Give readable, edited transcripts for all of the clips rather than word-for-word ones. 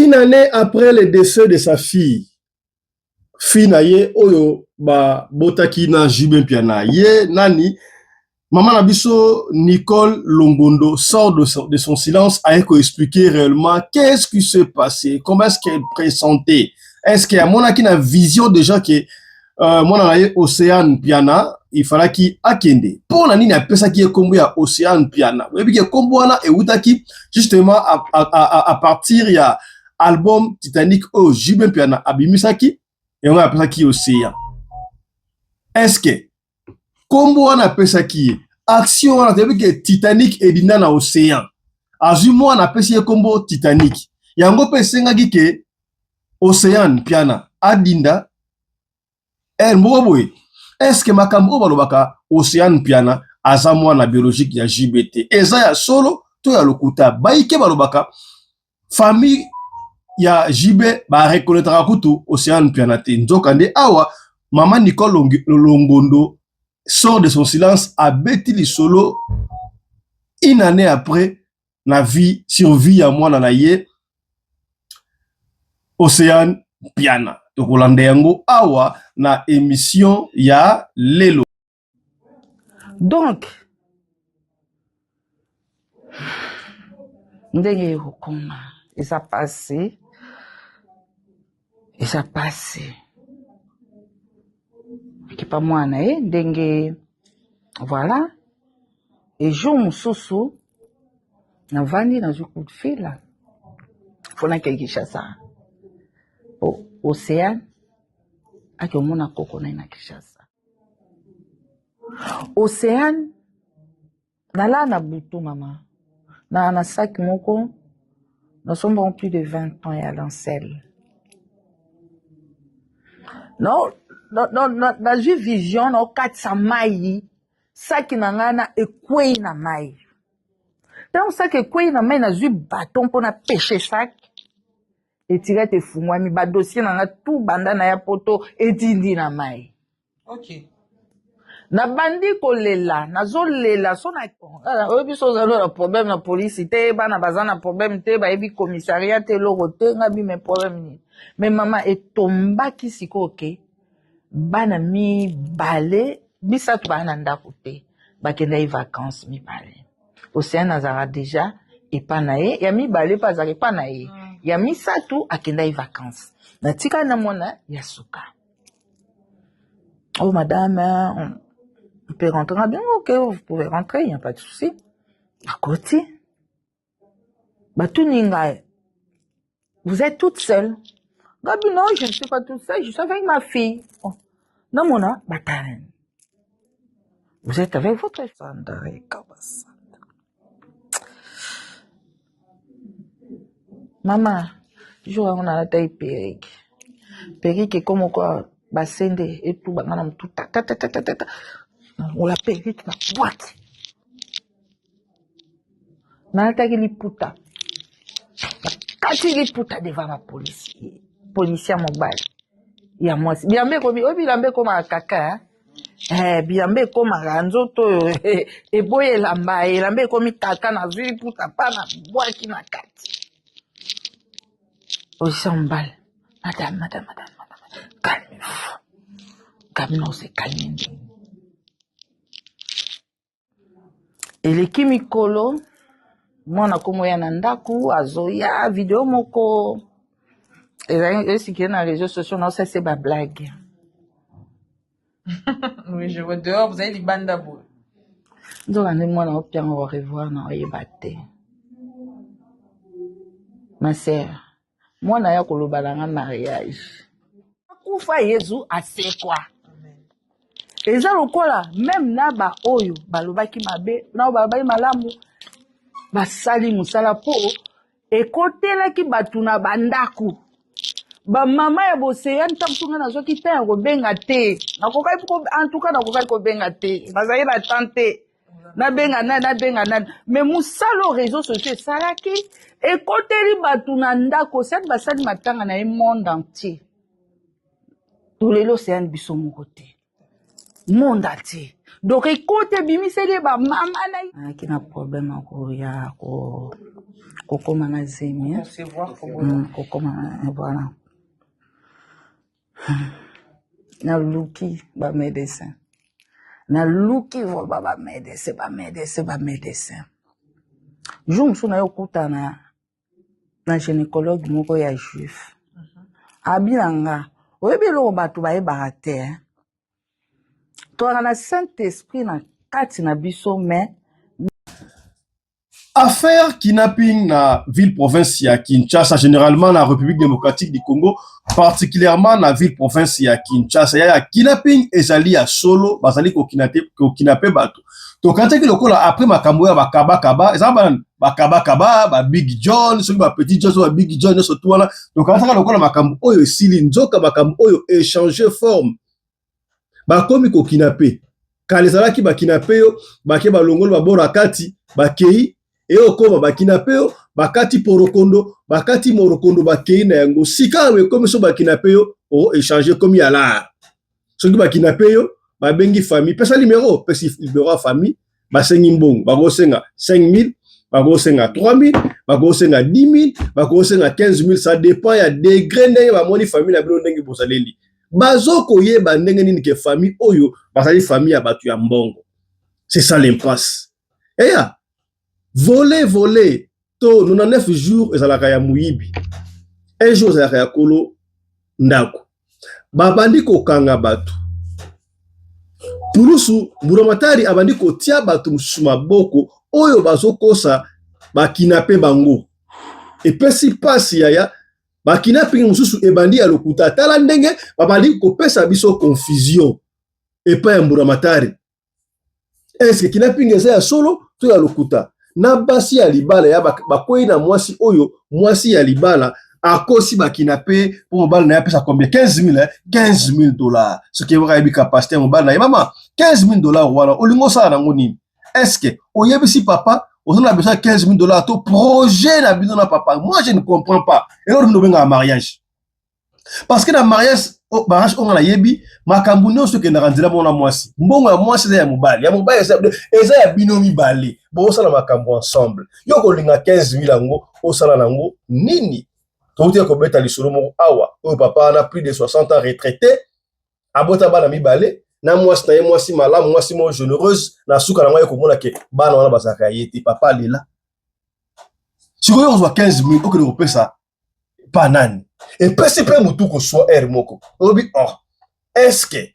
Une année après le décès de sa fille, naye oyo ba botaki na Jubé Mpiana ye nani maman Nabiso Nicole Longondo sort de son silence à expliquer réellement qu'est-ce qui s'est passé, comment est-ce qu'elle pressentait, est-ce qu'il y a mon qui a vision déjà que mon Océane Piana il fallait qu'il akende pour la nini apesa qui est combo ya Océane Piana et puis que combo na et utaki justement à partir il y a album Titanic au Jubé Mpiana abimisaki et on appelle ça qui Océan. Est-ce que combo on appelle ça qui action on appelle que Titanic et dina na Océan azumo on appelle ça combo Titanic yango pe senga ki ke Océan Piana adinda el mboboy. Est-ce que makambo balobaka Océan Piana azamwa na biologique ya JBT eza ya solo to ya lokuta baike balobaka famille ya JB ba reconnaître kutu Océan Piana te nzokande awa maman Nicole Longondo sort de son silence à Betty Lisolo une année après la vie survie à moi na ye Océan Piana to kolanda yango awa na émission ya lelo. Donc ndenge yokoma eza passé qui pas moi na ndenge voilà et jour mususu na vandi na coup de fil fona quelque chose ça Océan ake omona koko na Kinshasa Océan nala na butu mama na sac moko nous sommes plus de 20 ans et à l'ancel non na ju vision na okatisa mai saki na ngana ekwei na mai donc saki ekwei na mai na ju baton mpona pêcher sac etira te fungwami ba dossier na nga tout banda na ya poto etindi na mai ok na bandi kolela nazolela so na oyebi so ozali na problème na police te bana baza na problème te bayebi commissariat te eloko te nga bime problème nini mais mama etombaki sikoyo ke bana mibale misato baa na ndako te bakendaki vacances mibale Océan azala déjà epa na ye ya mibale mpe azala epa na ye ya misato akendaki vacances natika na mona ya suka oh madame on peut rentrer bien ok vous pouvez rentrer il n'y a pas de souci à côté Batuninga vous êtes toute seule Gabi non je ne suis pas toute seule je suis avec ma fille oh. Non mona batalen vous êtes avec votre Sandra Kabasa maman jour on a la taille perrique comme quoi basende et tout bangana tout ta on la perrique na boîte nalataki liputa kati liputa devant ma policier mobile ya mwasi biambe komi obi bilambe koma kaka biambe koma nzoto eboye elamba elambe komi kaka na zwi liputa pa na bwaki na kati policier mobile madame calmez-vous Kamino se calme eleki mikolo mwana komo ya na ndaku azoya video moko ezali na réseaux sociaux non ça c'est ba blague oui je vois dehors vous avez les bandes d'abou nzoka nde mwana opianga au revoir na oyeba te ma sœur mwana ya koloba nanga mariage akufa yezu asekwa eza lokola même na ba oyo balobaki mabe na balobaki malamu basali musala po ekotelaki batu na bandako bamama ya boseyani ntango nga nazwaki te ya kobenga te nakokaki en tout cas nakokaki kobenga te nazalaki na tante nabenga nani mais musala o réseau sociaux esalaki ekoteli batu na ndako sati basali matanga na ye monde entier tolelo oseyani biso moko te monde entier Donc écoute bimiseli ba mama na qui na problème ko ya ko koma na zemi Concevoir comme ko koma voilà na luki ba médecin na luki vo ba médecin jour msu na yokutana na gynécologue moko ya juif abilanga oyebi eloko bato bayebaka te toaka na Saint-Esprit na kati na biso mais Affaire kidnapping na ville province ya Kinshasa, généralement na République démocratique du Congo, particulièrement na ville province ya Kinshasa, ya kidnapping ezali ya solo bazali ko kidnapper bato. To kantaki lokola après makambo ya bakaba ezaba bakaba ba Big John, soki ba Petit John, ba Big John so tuana. To kantaka lokola makambo oyo esili nzoka makambo oyo échanger forme. Bakomi ko kidnapper. Kalizalaki ba kidnapper yo, bake balongolo babora kati, bakei et okoma bakinape yo bakati porokondo bakati morokondo bakei na yango sika we comme so bakinape yo o échanger comme yala soki bakinape yo babengi famille pesa numéro pesa numéro famille basengi mbongo bakosenga 5000 bakosenga 3000 bakosenga 10000 bakosenga 15000 ça dépend ya degré ndenge bamoni famille na bino ndenge bozaleli bazoko yeba ndenge nini ke famille oyo bazali famille ya batu ya mbongo c'est ça l'impasse et ya voler, to 99 jours ezalaka ya muyibi. Un jour ezalaka ya kolo ndako. Babandi kokanga batu. Pulusu Mburamatari abandi kotia batu mususu maboko oyo bazokosa bakinape bango. Epesi pasi yaya bakinape mususu ebandi ya lokuta tala ndenge babandi kopesa biso confusion epa ya Mburamatari. Est-ce que kidnapping eza ya solo to ya lokuta? Na basi ya libala ya bakwei na mwasi oyo mwasi ya libala akosi bakinape pour mobile na pesa combien 15000 $15000 ce qui va être capacité mobile na mama $15000 wala olingo sala nango nini est-ce que oyebisi papa on a besoin $15000 to projet na bino na papa moi je ne comprends pas et là on benga mariage parce que na mariage on a yebi makambu nyonso ke na randila mona mwasi mbongo ya mwasi ya mobali eza ya binomi bale bo sala makambu ensemble yo ko linga 15000 yango osala nango nini to uti ko beta lisolo moko awa o papa na plus de 60 ans retraité abota bana mi bale na mwasi na ye mwasi malamu mwasi mo généreuse na suka na ngoye ko mona ke bana wana basaka yeti papa lela siko yo zo 15000 ko ko pesa pa nani et pesi pe mutu ko so er moko obi oh est-ce que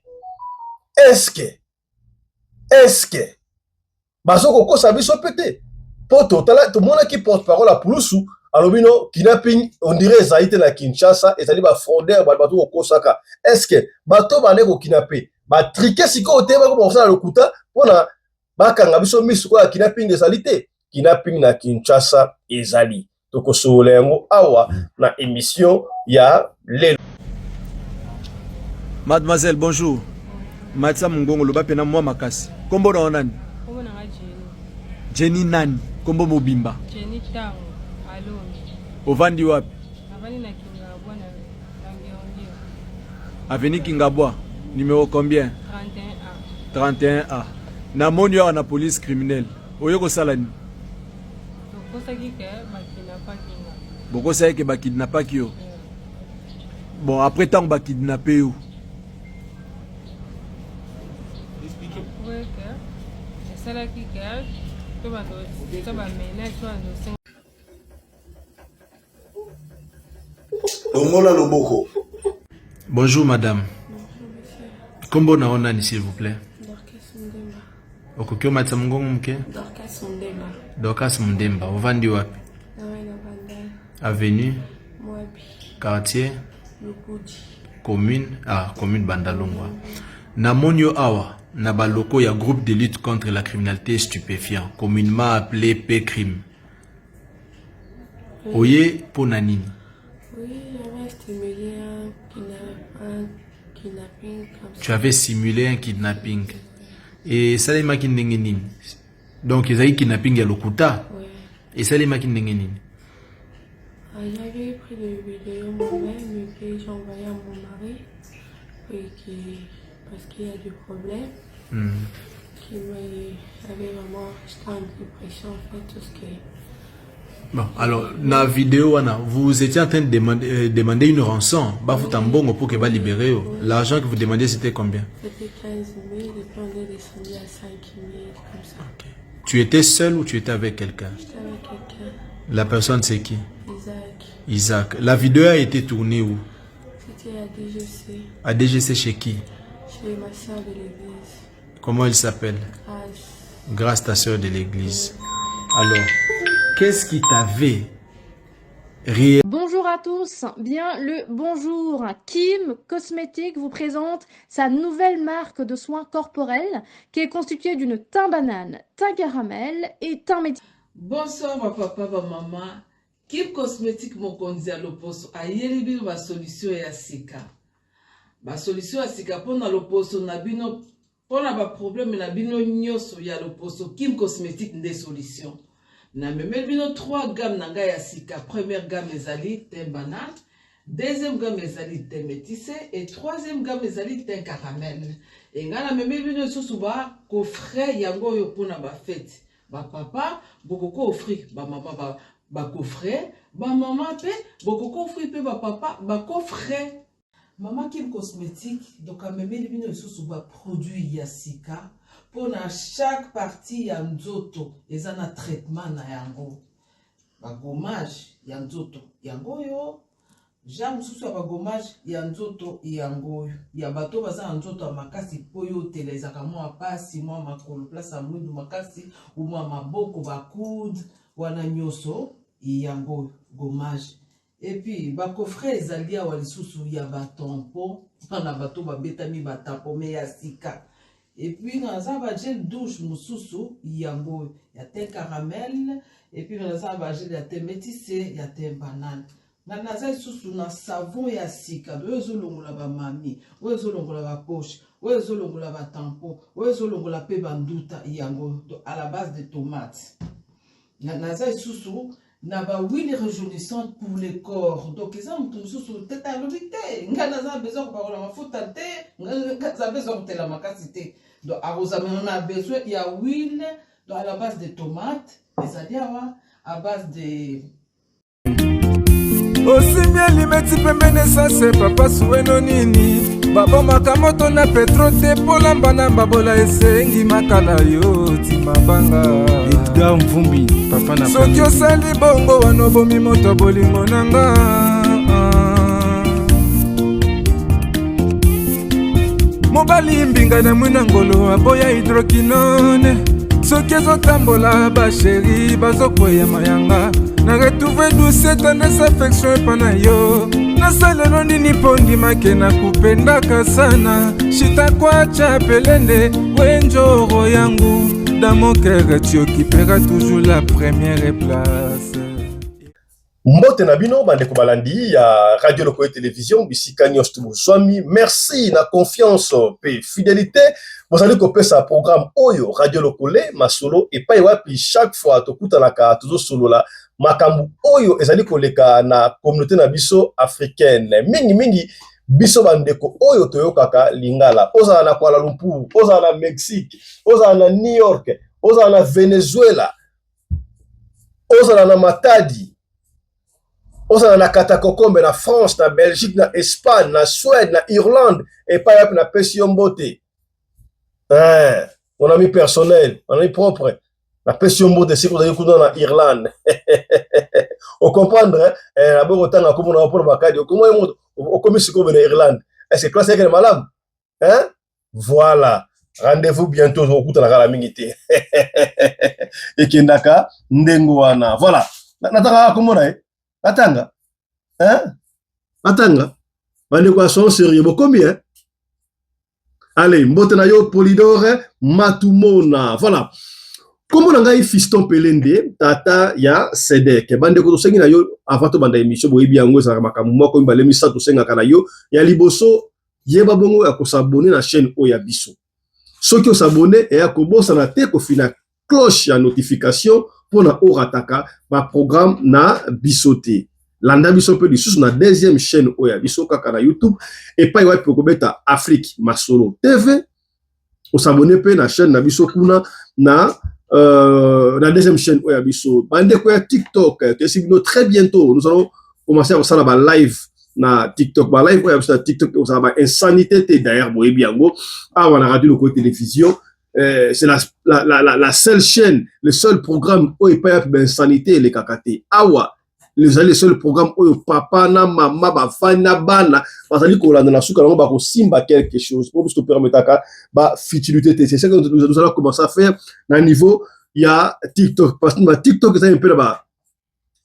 bazoko kosa biso pété poto tala to mona ki porte parole à Pulusu alobino kidnapping on dirait zaite na Kinshasa et tali ba fondeur ba bato ko kosaka est-ce que bato bane ko kidnapper ba triquer siko te ba ko ça le kuta pona ba kanga biso misu ko kidnapping des salités kidnapping na Kinshasa ezali toko solengo awa na émission ya lelo. Mademoiselle, bonjour. Matsa Mungongo, le bapena moi makasi. Kombo na onani? Kombo na Jenny nani? Kombo mobimba. Jenny Tango, Aloni. Ovandi wapi? Avani na Kingabwa na Ngiondio. Avenue Kingabwa, numéro combien? 31A. 31A. Na monyo na police criminelle. Oyoko salani? Tokosa kike bakidnapa kinga. Boko sa ke bakidnapa kyo. Bon, après tant bakidnapé yo. Ouais que c'est là qui que to ba mena to ando Longola loboko. Bonjour madame. Kombo na onani s'il vous plaît? Dorcas Mundemba. Okokyo matsa Mungongo mke? Dorcas Mundemba. Dorcas Mundemba, ovandi wapi? Nawe na Bandai. Avenue, Mwabi. quartier, Lukudi. commune Bandalungwa. Na monyo awa, na baloko ya groupe de lutte contre la criminalité stupéfiant, communément appelé P-Crime. Oye ponanini. Oui, j'avais stimulé un kidnapping comme ça. Tu avais simulé un kidnapping. Et ça les maki ndenge nini. Donc ils avaient kidnapping ya lokuta. Ouais. Et ça les maki ndenge nini. J'avais pris des vidéos moi-même et puis j'ai envoyé à mon mari parce qu'il y a du problème. Avec maman, j'étais en dépression, en fait, tout ce qui est... Bon, alors, dans la vidéo, vous étiez en train de demander une rançon. Bafutambongo pour que va libérer. L'argent que vous demandiez, c'était combien? C'était 15 000, et puis on est descendu à 5 000, comme ça. Okay. Tu étais seul ou tu étais avec quelqu'un? J'étais avec quelqu'un. La personne, c'est qui? Isaac. Isaac. La vidéo a été tournée où? C'était à DGC. À DGC chez qui? Chez ma soeur de l'église. Comment elle s'appelle? Grâce. Grâce ta soeur de l'église. Alors, qu'est-ce qui t'avait réellement... Bonjour à tous, bien le bonjour. Kim Cosmétique vous présente sa nouvelle marque de soins corporels qui est constituée d'une thym banane, thym caramel et thym métis. Bonsoir ma papa, ma maman. Kim Cosmétique mokonzi à l'opposo a yelibi ma solution ya sika. Ma solution ya sika pona l'opposo na bino pona ba problème na bino nyoso ya l'opposo Kim Cosmétique nde solution. Na memel bino 3 gammes nanga ya sika. Première gamme ezali thym banane, deuxième gamme ezali thym métissé et troisième gamme ezali thym caramel. Et ngana memel bino susu ba coffret yango yo pona ba fête. Ba papa bokoko offrir ba maman ba coffret, ba maman pe bokoko offrir pe ba papa ba coffret. Maman Kim Cosmétique donc a memeli bino susu ba produit ya sika pour na chaque partie ya nzoto eza na traitement na yango. Ba gommage ya nzoto yango yo jam susu ya ba gommage ya nzoto yango ya bato baza na nzoto ya makasi po yo telezaka mwa pasi mwa makolo place ya mwindu makasi ou mwa maboko ba coude wana nyoso yango gommage. Et puis ba coffret ezali ya walisusu ya ba tampon na bato ba betami ba tampon me ya sika. Et puis naza ba gel douche mususu yango ya thym caramel et puis naza ba gel ya thym métissé ya thym banane. Na naza susu na savon ya sika oyo longola ba mami oyo longola ba poche oyo longola ba tampon oyo longola pe banduta yango à la base de tomates. Na naza susu na ba huile rajeunissante pour le corps. Donc ils ont tout sous tête à l'obité. Ngana besoin de parola mafuta te, ngana besoin de la makasité. Donc arrosa on a besoin il y a huile à la base de tomates, les aliawa à base de Osimia limeti pembene sase papa sueno nini Babo makamoto na petro te polamba na babola esengi makala yo timabanga Edgar Mvumbi papa na soki osali bongo wanobomi moto bolingo nanga Mobali mbinga na mwina ngolo aboya hydroquinone soki ezotambola basheri bazokweya mayanga na retrouve douce tendresse affection epana yo nasalelo nini pondimake na kupendaka sana shitakwacha pelende wenjoro yangu dans mon cœur tu occuperas toujours la première place. Mbote na bino bandeko balandi ya Radio Lokoyo Télévision bisika nyonso tubuzwami. Merci na confiance pe fidélité bozali kopesa programme oyo Radio Lokoyo masolo epai wapi chaque fois tokutanaka tozosolola makambu oyo ezali koleka na communauté na biso africaine mingi biso bandeko oyo toyokaka lingala ozala na Kuala Lumpur, ozala na Mexique, ozala na New York, ozala na Venezuela, ozala na Matadi, ozala na Katakokombe na France, na Belgique, na Espagne, na Suède, na Irlande et pas yap na pesi mbote. Mon ami personnel, mon ami propre. La pesi mbote c'est qu'on a eu na Irlande. On comprendre la bonne na comme on a pour bakadi comment au commis comme na Irlande. Est-ce que classe est malade? Hein? Voilà. Rendez-vous bientôt au coup de la mingité. Et kindaka ndengwana. Voilà. Nataka comment là? Atanga. Hein? Atanga. Bande quoi sont sérieux combien? Allez, mbotena yo Polydore Matumona. Voilà. Comment on a eu fiston pelende tata ya Sedek. Bande ko sengi na yo avant to banda émission boyebi yango za makamu moko mbale misa to senga kana yo ya liboso yeba bongo ya ko s'abonner na chaîne Oya Biso. Soki o s'abonner et ya ko bosa na te ko fina cloche ya notification pour na orataka ba programme na bisoté. Landa biso pe lisusu na deuxième chaîne Oya Biso kaka na YouTube et pa iwa pe ko beta Afrique Masolo TV s'abonner pe na chaîne na biso kuna na la deuxième chaîne oya biso bande ko ya TikTok que si très bientôt nous allons commencer à faire la live na TikTok ba live oya biso na TikTok on ça va insanité te d'ailleurs boye biango ah on a radio le côté télévision c'est la seule chaîne le seul programme où il pas ben insanité les kakaté awa les seuls programmes où papa na maman ba fana bana bazali ko landa na suka ba ko simba quelque chose pour te permettre ka ba futilité c'est ça que nous allons commencer à faire na niveau il y a TikTok parce que TikTok c'est un peu là-bas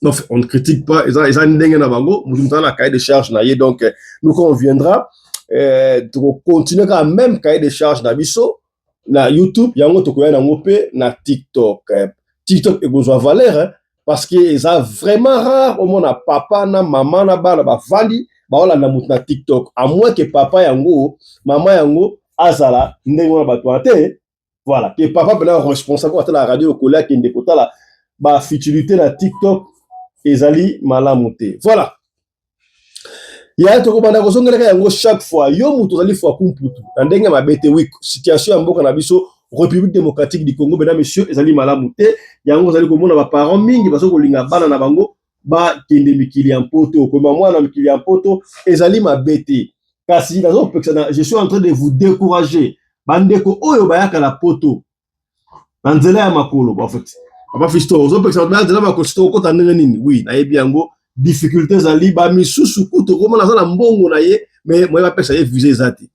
non on ne critique pas ils ont ndenge na bango mutumta la cahier de charge na ye donc nous conviendra de continuer quand même cahier de charge na biso na YouTube yango to ko ya na ngope na TikTok TikTok e besoin valeur hein, parce que c'est vraiment rare au monde na papa na maman na bana ba vali ba wala na mutu na TikTok à moins que papa yango maman yango azala ndenge na bato te voilà que papa bena responsable à la radio ko la ki ndekota la ba futilité na TikTok ezali malamuté voilà ya to ko banda ko songeleka yango chaque fois yo mutu zali fois kumputu na ndenge mabete week situation ya mboka na biso République démocratique du Congo mesdames messieurs ezali malamuté yango zali ko mona ba parents mingi baso ko linga bana na bango ba kende mikili ya mpoto ko mwana mikili ya mpoto ezali mabete kasi nazo je suis en train de vous décourager bandeko oyo bayaka la poto na nzela ya makolo en fait papa fisto ozo peksa na nzela makolo sto ko tanenge nini oui na yebi yango difficultés ali ba misusu kuto ko mona za mbongo na ye mais moi ba pesa ye viser zati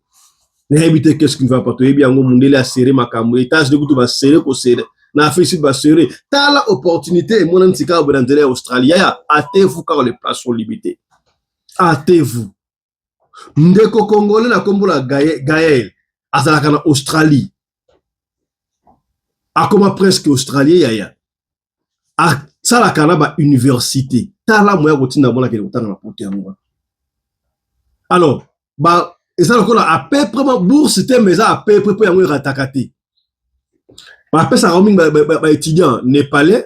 na habiter qu'est-ce qui ne va pas to yebi yango mundele a serrer makambo étage de kuto ba serrer ko serrer na Facebook ba serrer tala opportunité mon ntika ba nzela ya Australie ya hâtez-vous car les places sont limitées hâtez-vous ndeko congolais na kombola Gaël azalaka na Australie akoma presque australien yaya a salaka na ba université tala moya kotinda bona kele kotanga na pote yango alors ba ezala ko na a peu près bourse te mais a peu près yango ratakate ba pesa roaming ba étudiant népalais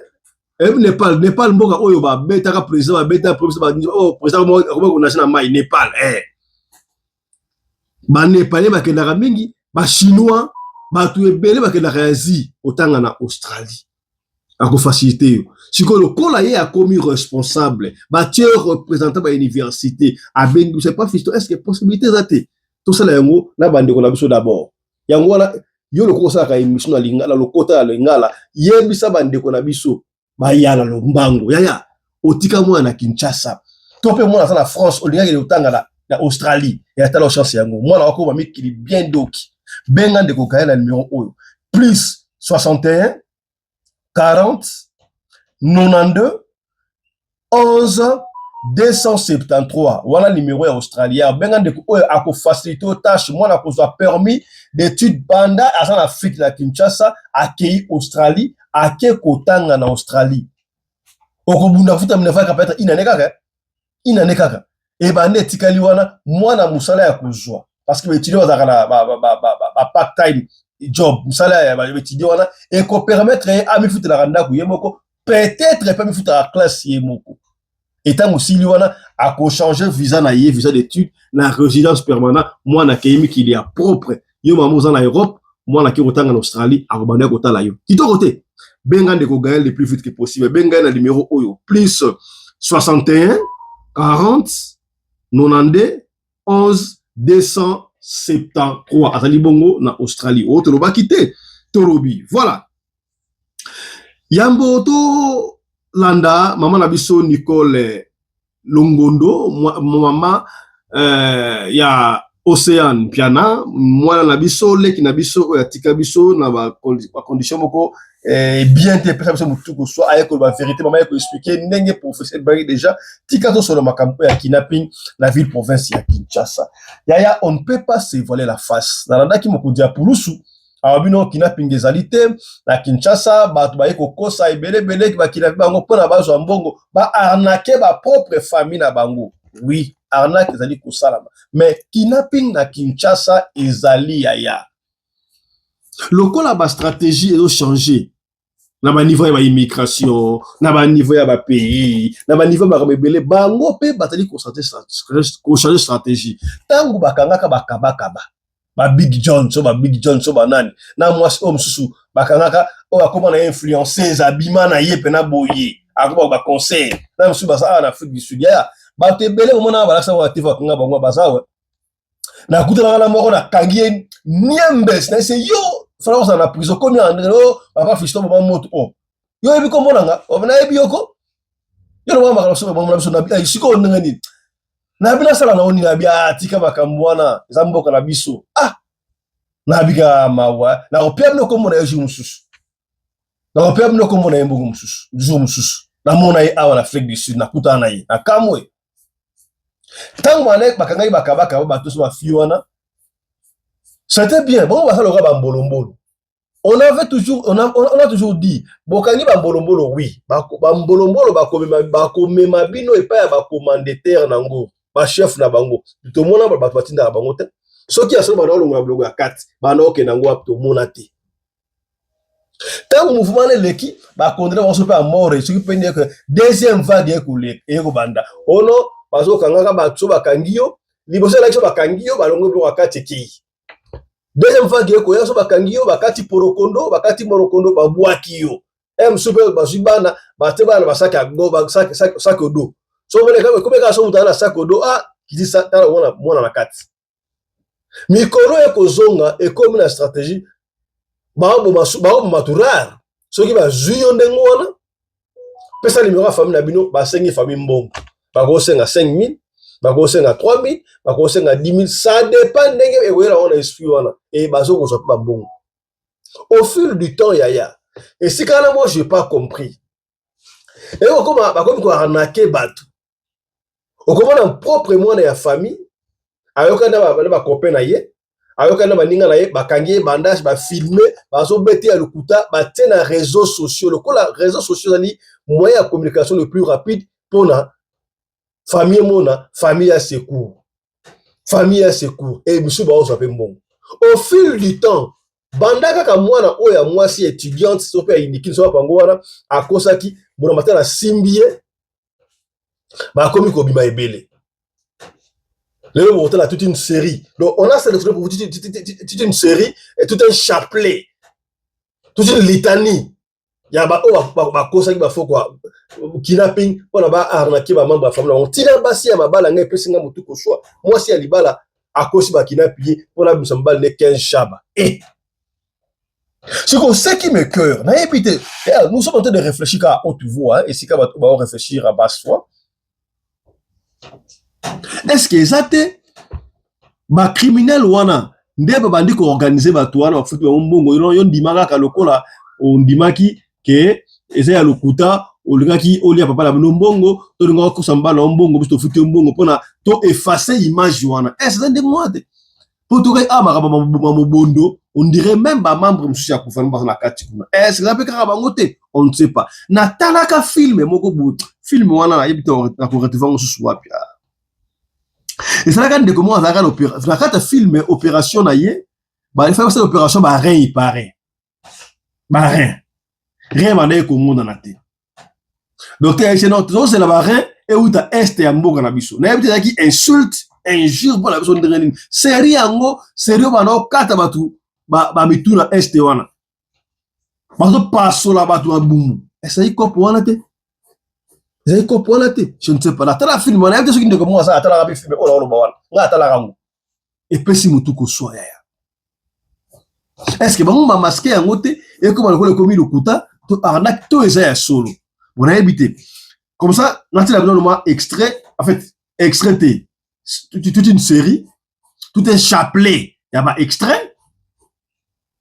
Népal mboka oyo ba betaka président ba beta président oh président ko national mai Népal ba népalais ba kendaka mingi ba chinois ba tu ebele ba kendaka Asie otanga na Australie ako facilité yo siko le kola ye a commis responsable ba tiers représentant ba université a ben c'est pas fisto est-ce que possibilité zate tout ça la yango na bande ko na biso d'abord yango wala yo le kosa ka émission na lingala le kota la lingala yebisa bande ko na biso ba yala lo mbango yaya otika mwana na Kinshasa to pe mwana na France o lingala otanga na Australie et atala chance yango mwana wako ba mikili bien doki benga ndeko kaela numéro oyo plus 61 40 92 11 273 voilà numéro australien benga ndeko oyo ako faciliter aux tâches mwana ko soit permis d'études banda à l'Afrique la Kinshasa akei Australie ake kotanga na Australie okobunda futa mnefa ka peut-être inanekaka et bande tikali wana mwana musala ya kuzwa parce que étudier bazaka na part time job musala ya étudier wana et ko permettre à mi futa la randa ku yemoko peut-être pas mi futa la classe yemoko étant aussi wana a ko changer visa na ye visa d'études na résidence permanente moi na kemi qui est propre yo mamoza na Europe moi na ki kotanga na Australie a kobanda ko tala yo kito côté benga de ko Gaël le plus vite que possible benga na numéro oyo plus 61 40 92 11 273 azali bongo na Australie o toloba kité torobi voilà yambo to landa mama na biso Nicole Longondo mama ya Océane Piana mwana na biso leki na biso ya tika biso na ba condition moko bien te pesa biso mutu ko soit avec la vérité maman ko expliquer ndenge professeur bari déjà tika to sur le makampo ya kidnapping la ville province ya Kinshasa yaya on ne peut pas se voiler la face na landa ki moko dia pulusu abino kidnapping ezalité na Kinshasa ba to ba ko kosa ebele ki ba kidnapping bango pona bazo mbongo ba arnaquer ba propre famille na bango oui arnaque ezali ko salama mais kidnapping na Kinshasa ezali yaya lokola ba stratégie ezo changer na ba niveau ya immigration na ba niveau ya ba pays na ba niveau ba rebelle bango pe batali ko changer stratégie tangu bakangaka bakaba ba Big John so ba nani na mwasi o msusu bakangaka o akoma na influenceuse abima na ye pena boye akoma ba conseil na msusu basa na Afrique du Sud ya ba tebele mona ba lasa wa tifa kunga bango basawe na kutana na moko na kangie niembes na se yo fala ko na prison komi andro papa fisto ba moto o yo ebi ko monanga o na ebi yoko yo no mama so ba mona so na bi siko ngani na bina sala na oni na bia tika makamwana zamboka na biso na biga mawa na opia no komo na yesu mususu na opia no komo na yembo mususu jo mususu na mona ye awa na Afrique du Sud na kutana ye na kamwe tango manek bakangai bakabaka ba tous ba fiwana c'était bien bon ba sala ba mbolombolo on a toujours dit bokangi ba mbolombolo oui ba mbolombolo ba komema bino epa ya ba commanditaire nango ba chef na bango to mona ba batinda bango te soki aso ba longa blogo ya 4 ba na oke nango to mona te tango mouvement leki ba kondre ba so pa mort soki pende que deuxième vague e ko banda ono bazo kangaka ba tso ba kangio liboso la so ba kangio ba longo blogo ya 4 ki deuxième vague ko ya so ba kangio ba kati porokondo ba kati morokondo ba bwakio super ba subana ba te ba saka go ba saka odo so vele comme ka so mutana saka odo kiti sa tala mona na kati mikoro ekozonga ekomi na stratégie ba maturar soki ba zuyo ndengo wana pesa numéro ya famille na bino ba sengi famille mbongo ba ko senga 5000 ba ko senga 3000 ba ko senga 10000 ça dépend ndenge ewela wana esprit wana et bazo ko sopa mbongo au fil du temps yaya et si kana moi j'ai pas compris et ba ko arnaquer bato okomona propre mwana ya famille ayokana ba copain na ye ayokana baninga na ye bakangi bandage ba filmer bazo beti ya lukuta ba tena réseaux sociaux le réseaux sociaux ali moyen de communication le plus rapide pour na famille mona famille à secours et biso ba ozo pe mbongo au fil du temps bandaka ka mwana oya mwasi étudiante so pe indiki so pango wana akosaki bona matana simbie ba komi ko bima ebele. Là, on a toute une série. Donc, on a sélectionné pour vous toute une série et tout un chapelet, toute une litanie. Il y a des choses qui font quoi? Kidnapping, on a arnaqué ma membre de la famille. On tire un bassi à ma balle, on a fait un peu de choix. Moi, si elle y va là, à cause de kidnapping, on a besoin de 15 chaba. Et ce qu'on sait qui me cœur, nous sommes en train de réfléchir à haute voix, et si on va réfléchir à basse voix. Est-ce que ça te ba criminel wana ndeba bandi ko organiser ba toana ba futu ba mbongo yon dimaka ka lokola on dimaki ke eza ya lokuta olingaki olia papa la mbongo to linga ko samba na mbongo biso futu mbongo pona to effacer image wana est-ce que ndemode pour to ka amaka ba mobondo on dirait même ba membre msusi ya kufana na kati kuna est-ce que ça peut ka bango te on ne sait pas na talaka film moko bu film wana na yebito na ko retrouver msusu wapi. Et ça là quand comment on a l'opération la carte film opération naie bah il faut cette opération bah rien il paraît bah rien mané ko monde na té docteur c'est non c'est la barre et où ta est ya mboka na biso na yebite ki insulte injure pour la biso ndengeni série yango série bana kata batu ba mituna est wana bazo passo la batu abumu essa yi kopo wana té je ne sais pas. La film, on a dit que moi ça, la film, oh là là, là, la rango. Et puis si mutu ko soya. Est-ce que bon ma masqué en côté et comme on le commis le kuta, to arnaque to eza solo. On a évité. Comme ça, là tu as besoin de extrait, en fait, extraité toute une série, tout un chapelet, il y a pas extrait,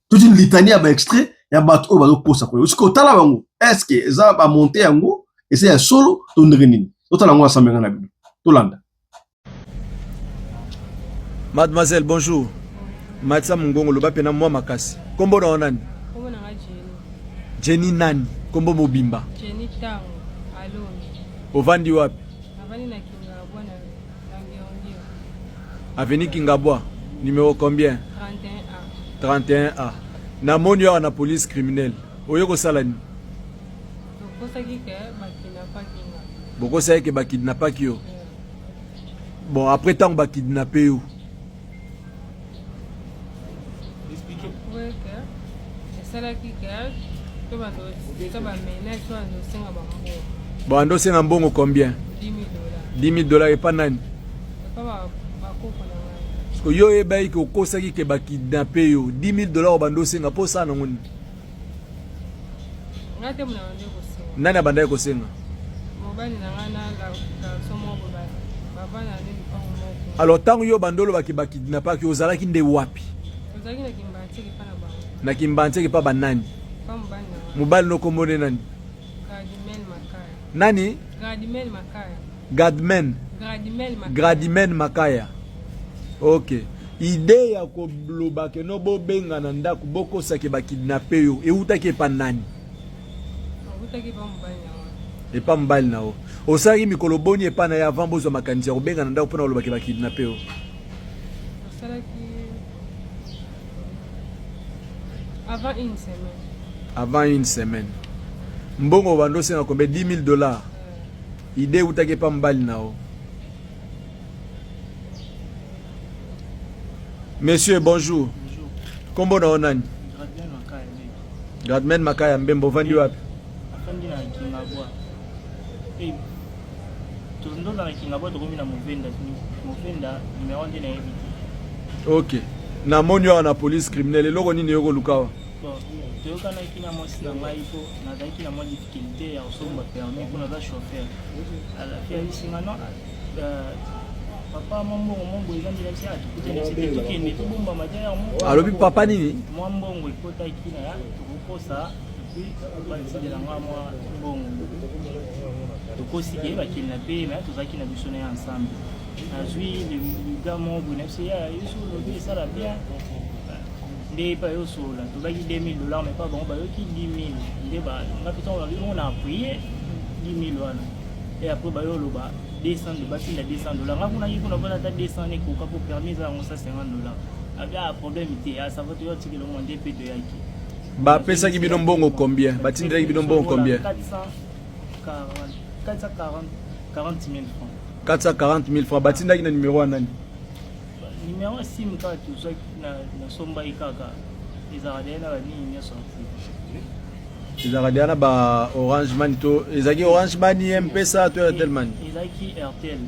toute une litanie, il y a pas extrait, il y a pas au posa quoi. Est-ce que tala bango? Est-ce que ça va monter en haut? Et c'est solo ton nini. Totalement ensemble na bido. Tolanda. Mademoiselle, bonjour. Matsa Mungongo loba pena moi makasi. Kombo na onani? Kombo na Jenny. Jenny nani? Kombo mobimba. Jenny Tango. Aloni. Ovandi wapi? Avani na Kingabwa na Nangiondio. Avenue Kingabwa. Numéro combien? 31A. 31A. Na moni ya na police criminelle. Oyoko salani. Boko sa ke ba kidnappaki yo. Bon après tant ba kidnapper yo. esalaki gage to bando bamenage to bando osenga bambongo. Bando osenga mbongo combien? 10 000 $10 000 epa nani? epa bakoko na ngai. Parce que yo ebai ke okosaki ke bakidnape yo $10 000 bando osenga mpo sa nango nini? Ngai te mona bande kosenga. Nani abandaki kosenga? Mobali na ngai na garçon moko bavanda nde lipango moko. Alors ntango yo bandolo bakidnapaki ozalaki nde wapi? ozalaki na kimbantieki mpa na bango. Na kimbantieki mpa banani? Mpa mobali na ngai. Mobali nokombone nani? Gradimel Makaya. Nani? Gradimel Makaya. Gadmen. Gradimel Makaya. Gradimen Makaya. Ok. Idée ya koloba ke no bobenga na ndako bokosaki bakidnape yo eutaki epa nani? Eutaki pa mobali na ngai. Epa mobali na yo. Osaki mikolo boni epa na ya avant bozwa makanisi ya kobenga na ndako mpona kolobaki bakidnape yo. Osalaki avant une semaine. Avant une semaine. Mbongo bando osenga combien? $10 000. Idée eutaki epa mobali na yo. Monsieur, bonjour. Bonjour. Kombo na onani? Gradmen Makaya. Gradmen Makaya mbembo vandi wapi? Afandi na Kingabwa. Eh, tundola na Kingabwa tokomi na Movenda. Movenda numéro 1 na ebiti. Ok. Na monyo na police criminelle loko nini yoko lukawa? Bon, toyoka na kina mwasi na ngai po nazalaki na mwa difficulté ya kosomba permis mpona za chauffeur. Alafi ayisinga no papa mbongo mbongo ezandi na sia tukutene site tukende tubomba majaya mo. Alobi papa nini? Mwa mbongo ekota kina ya tukokosa puis basidela nga mwa mbongo. Tukosi ke bakidnape mais tozalaki na biso na ye ensemble. Azwi le gars mo bonefsi ya yesu lobi esala bien. Nde pa yo sola tozalaki $10 000 mais pas bon bayoki 10 000 nde ba nga pita on a appuyé 10 000 wana. Et après bayo loba $200 $200 nga kuna yiko na bana ta 200 ne koka pour permis za ngo $50. Abia problème ité ya ça va te yoti le monde pe to yaki. Ba pesa ki bino mbongo combien? Batindira ki bino mbongo combien? 40 000 francs. 440 000 francs. Batinda ki na numéro wa nani? Numéro SIM card tu sais na somba ikaka. Ezaradiana ba ni sorti. Ezaradiana ba Orange Money to ezaki Orange Money M-Pesa to Airtel Money. Ezaki Airtel.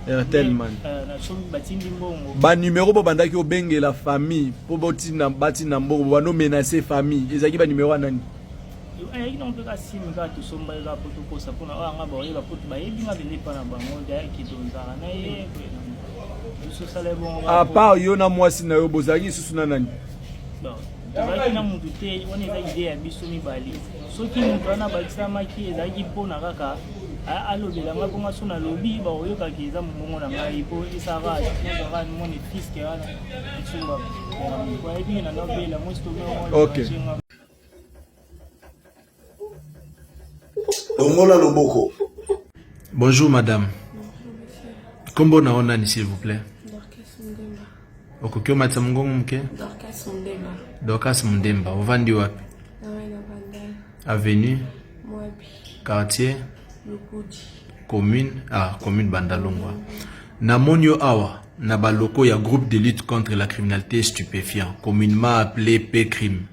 Airtel Money. Na somba batindi mbongo. Ba numéro bo bandaki obenge la famille po botina batina mbongo bano menacer famille. Ezaki ba numéro wa nani? Ayaki na mpeka SIM card to somba eka poto kosa pona nga ba oyeba poto ba yebi nga bende pa na bango da ki donzara na ye. À part yo na mwasi na yo bozaki susu na nani? Bon, tozalaki na mutu te wana eza ide ya biso mibali. Soki mutu wana bakisamaki ezalaki mpona kaka alobelanga mponga so na lobi baoyokaki eza momongo na ngai mpo esaka nazaka mone fiske wana esumba bayebi na nobela mwesi tomeomoa. Dongola Loboko. Bonjour madame. Kombo na onani s'il vous plaît? Dorcas Mundemba. Okokyo matsa mungongo mke? Dorcas Mundemba. Dorcas Mundemba. Ovandi wapi? Nawe na Bandal. Avenue? Mwabi. Quartier? Lukudi. Commune Bandalungwa. Na monyo awa, na baloko ya groupe de lutte contre la criminalité stupéfiant, communément appelé P-Crime.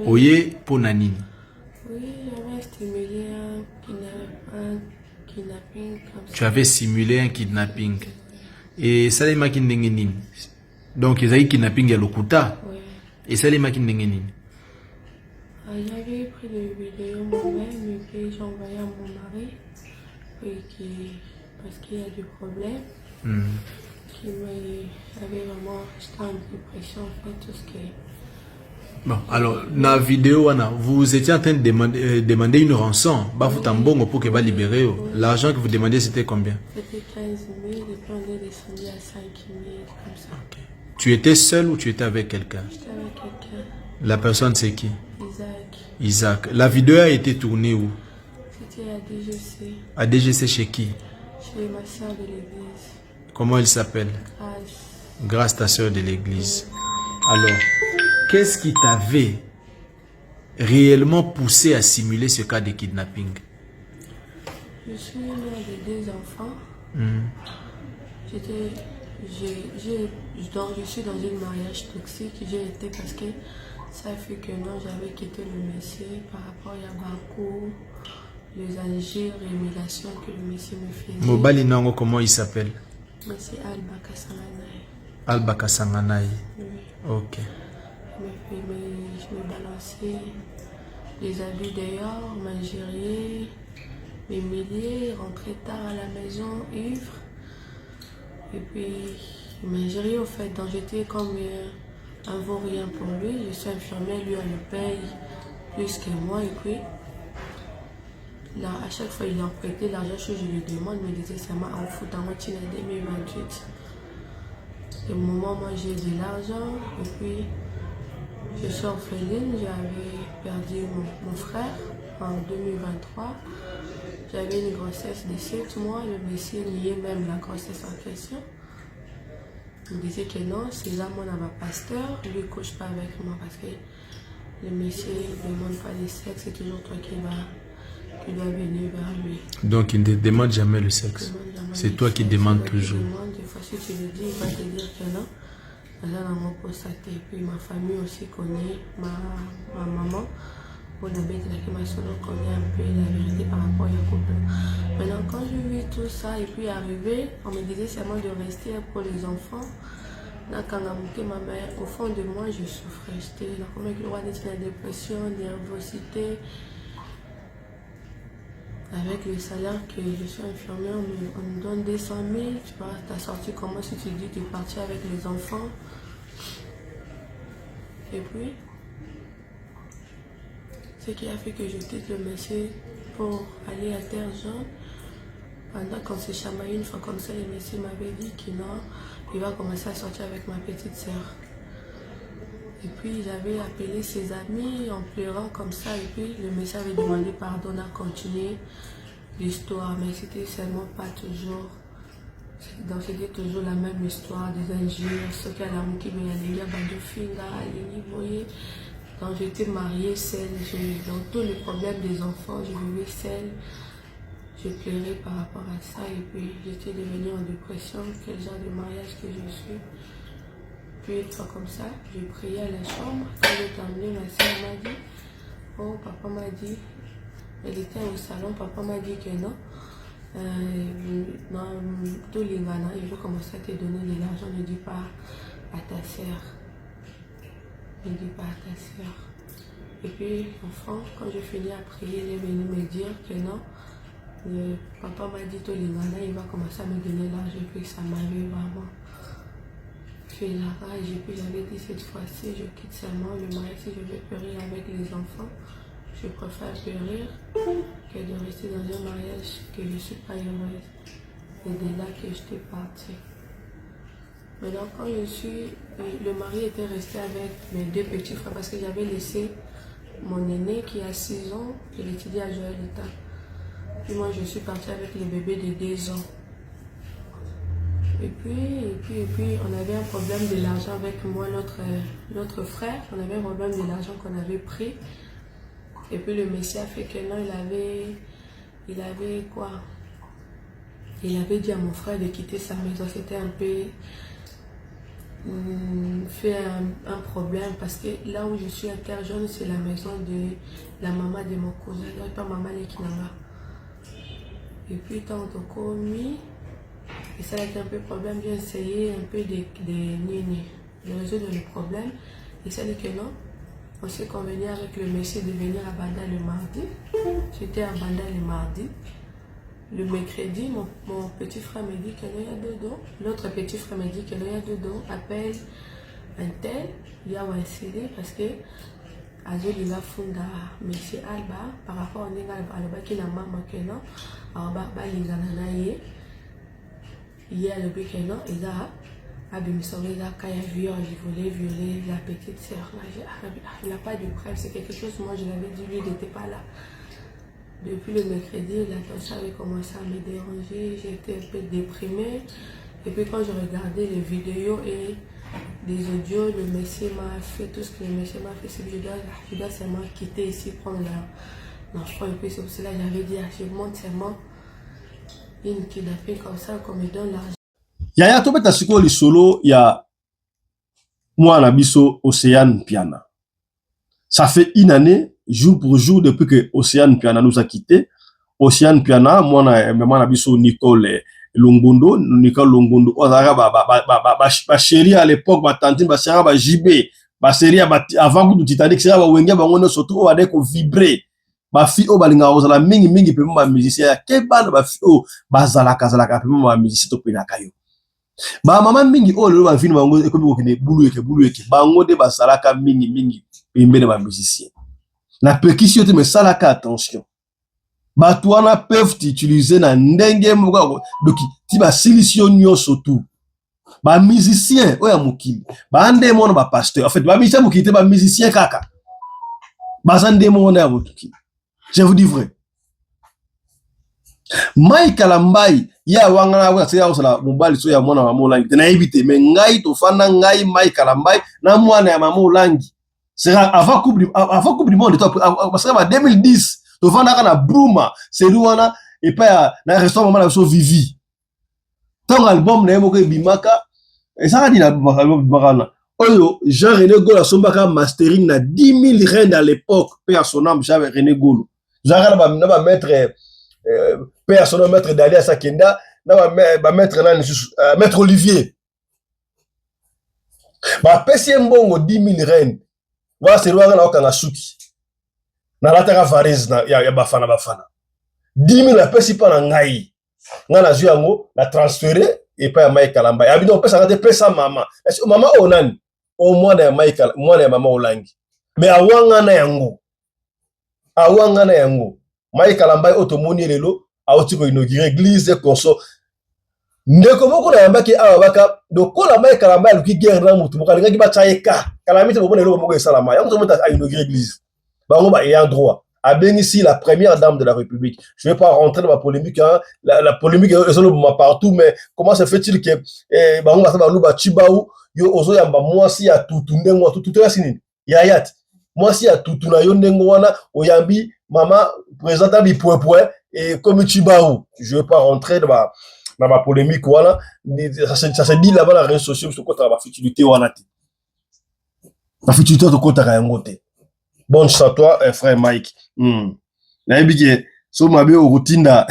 Oye Ponanini. Oui, j'avais stimulé un kidnapping comme ça. Tu avais simulé un kidnapping. Et ça les maquines n'engenine. Donc ils avaient kidnapping à Lokuta. Oui. Et ça les maquines n'engenine. J'avais pris des vidéos moi-même et puis j'ai envoyé à mon mari parce qu'il y a du problème. Qui avait vraiment j'étais en dépression en fait tout ce qui est. Bon, alors, dans la vidéo, vous étiez en train de demander une rançon. Bafutambongo pour que va libérer. L'argent que vous demandiez, c'était combien? C'était 15 000 et puis on est descendu à 5 000 comme ça. Okay. Tu étais seul ou tu étais avec quelqu'un? J'étais avec quelqu'un. La personne c'est qui? Isaac. La vidéo a été tournée où? C'était à DGC. À DGC chez qui? Chez ma soeur de l'église. Comment elle s'appelle? Grâce. Grâce ta soeur de l'église. Alors, qu'est-ce qui t'avait réellement poussé à simuler ce cas de kidnapping? Je suis mère de 2 enfants. Je suis dans un mariage toxique. J'ai été parce que Ça fait que non, j'avais quitté le métier par rapport à Bakou, les injures et humiliations que le métier me faisait. Mobali Nango, comment il s'appelle? Monsieur Alba Kassanganai. Alba Kassanganai. Oui. Ok. Je me balançais les habits dehors, m'ingérier, m'humilier, rentrer tard à la maison, ivre. Et puis, m'ingérier au fait, donc j'étais comme un vaurien pour lui. Je suis infirmière, lui on le paye plus que moi. Et puis, là, à chaque fois il a prêté l'argent, je lui demande, il me disait ça m'a en fout en moitié en 2028. Et au moment où moi j'ai de l'argent, et puis je suis orpheline, j'avais perdu mon frère en 2023. J'avais une grossesse de 7 mois, le monsieur niait même la grossesse en question. Il disait que non, c'est là mon pasteur, lui ne couche pas avec moi parce que le monsieur ne demande pas le sexe, c'est toujours toi qui dois venir vers lui. Donc il ne demande jamais le sexe. C'est toi qui demandes toujours. Des fois si tu le dis, il va te dire que non. Et puis ma famille aussi connaît, ma maman. On a ma soeur connaît un peu la vérité par rapport à couple. Maintenant quand je vis tout ça et puis arrivé, on me disait seulement de rester pour les enfants. Là, quand on a monté ma mère, au fond de moi je souffrais. J'étais comme le roi d'être la dépression, nervosité. Avec le salaire que je suis infirmière, on me donne 200 000. Tu vois, tu as sorti comment si tu dis tu es parti avec les enfants. Et puis, ce qui a fait que je quitte le métier pour aller à Terre Jaune. Pendant qu'on s'est chamaillé une fois comme ça, le médecin m'avait dit qu'il il va commencer à sortir avec ma petite soeur. Et puis j'avais appelé ses amis en pleurant comme ça. Et puis le médecin avait demandé pardon à continuer l'histoire. Mais c'était seulement pas toujours. Donc c'était toujours la même histoire des injures. Ce qu'elle a manqué, mais il y a des filles là, donc j'étais mariée seule. Dans tous les problèmes des enfants, je vivais seule. Je pleurais par rapport à ça. Et puis j'étais devenue en dépression. Quel genre de mariage que je suis. Puis une fois comme ça, j'ai prié à la chambre. Quand j'ai terminé, ma soeur m'a dit, oh papa m'a dit, elle était au salon, papa m'a dit que non. Dans tout l'Ingana, il veut commencer à te donner de l'argent, ne dis pas à ta soeur. Ne dis pas à ta soeur. Et puis, enfin, quand je finis à prier, il est venu me dire que non. Papa m'a dit tout l'Ingana, il va commencer à me donner l'argent, puis ça m'avait vraiment fait la rage. Et puis j'avais dit cette fois-ci, je quitte seulement le mariage. Si je vais périr avec les enfants, je préfère périr que de rester dans un mariage que je ne suis pas heureuse. Et de là que j'étais partie. Maintenant, quand le mari était resté avec mes 2 petits frères parce que j'avais laissé mon aîné qui a 6 ans, il étudie à Joël d'État. Puis moi, je suis partie avec le bébé de 2 ans. Et puis, on avait un problème de l'argent avec moi, notre frère. On avait un problème de l'argent qu'on avait pris. Et puis, le Messie a fait que non, il avait quoi? Il avait dit à mon frère de quitter sa maison. C'était un peu fait un problème parce que là où je suis à Terre Jaune, c'est la maison de la maman de mon cousin. Il n'y a pas maman Lekinanga. Et puis, tant qu'on commis. Et ça a été un peu problème, j'ai essayé un peu de résoudre le problème. Et ça dit que non, on s'est convenu avec le monsieur de venir à Banda le mardi. J'étais à Banda le mardi. Le mercredi, mon petit frère me dit qu'il y a dedans. L'autre petit frère me dit qu'il y a dedans. Appelle un tel, il y a un CD parce que Azoli va funda monsieur Alba par rapport à Alba qui n'a pas manqué non. Alba Balingananaye. Il y a le but que non, il a violé la petite sœur. Il n'a pas de preuve, c'est quelque chose, moi je l'avais dit, lui il n'était pas là. Depuis le mercredi, la tension avait commencé à me déranger, j'étais un peu déprimée. Et puis quand je regardais les vidéos et les audios, le monsieur m'a fait tout ce que le monsieur m'a fait, c'est que je dois seulement quitter ici, prendre l'enfant. Et puis c'est pour cela que j'avais dit, je monte seulement. Une kidnappée comme ça, qu'on me donne l'argent. Yaya tobeta siko lisolo ya mwana biso Océane Piana. Ça fait une année, jour pour jour, depuis que Océane Piana nous a quittés. Océane Piana, moi, na biso Nicole Longondo, chérie à l'époque, tantine, sera JB, série avant que Titanic, sera wenge, surtout, on va dire qu'on vibrer. Fi o balinga ozala mingi pe ma musicien ke bana ba fi o bazalaka pe ma musicien to pena kayo ba mama mingi o lelo ba vini bango ekomi kokene bulu eke bango de bazalaka mingi pembe na ba musicien na percussion te me salaka attention ba tuana peuvent utiliser na ndenge moko donc ti ba solution nyonso tout ba musicien o ya mokili ba ande mona ba pasteur en fait ba musicien mokili te ba musicien kaka ba zande mona ya mokili. Je vous dis vrai. Mai kalambai ya wangana wa seya osala mobali so ya mwana wa molangi na éviter mais ngai to fana ngai mai kalambai na mwana ya mama olangi sera avant coupe du monde parce que en 2010 to fana kana Bruma c'est wana et pas na restaurant mama na so Vivi ton album na yemo ko bimaka et ça dit na album Oyo, Jean-René Golo a sombaka mastering na 10 000 reines à l'époque. Père son âme, Jean-René Golo. Jean-René va mettre Père son âme, mettre Dalia Sakenda, va mettre Maître Olivier. Va pesi mbongo 10 000 reines. Va se loin na okanga suki. Na latera Varese ya bafana. 10 000 la pesi pa na ngai. Nga na zui yango, la transféré et pas ya Mai Kalamba. Abino on pesa ngate pesa mama. Est-ce que mama onani? Au moins de Michael, moi de maman Olangi. Mais à Wangana yango. Michael Ambaye automoni lelo, a otiko inauguré église conso. Ndeko moko na yambaki awabaka, donc ko la Michael Ambaye luki guerre na mutu, moka linga ki ba chaeka. Kalamite moko lelo moko salama. Yango to mota a inauguré église. Bango ba ayant droit. A bien ici la première dame de la République. Je ne vais pas rentrer dans ma polémique, hein. La polémique est seulement partout, mais comment se fait-il que bango ba saba luba Chibaou yo ozo yamba mwasi ya tutu ndengo tutu ya sinini yayat mwasi ya tutu na yo ndengo wana oyambi mama présenta bi poepwe et comme Chibaou. Je ne vais pas rentrer dans ma polémique voilà, ça se dit là-bas la réseau social sur côté la futilité wana ti la futilité de côté ka yangote. Bonne chance à toi frère Mike. Na yebike so mabe orutinda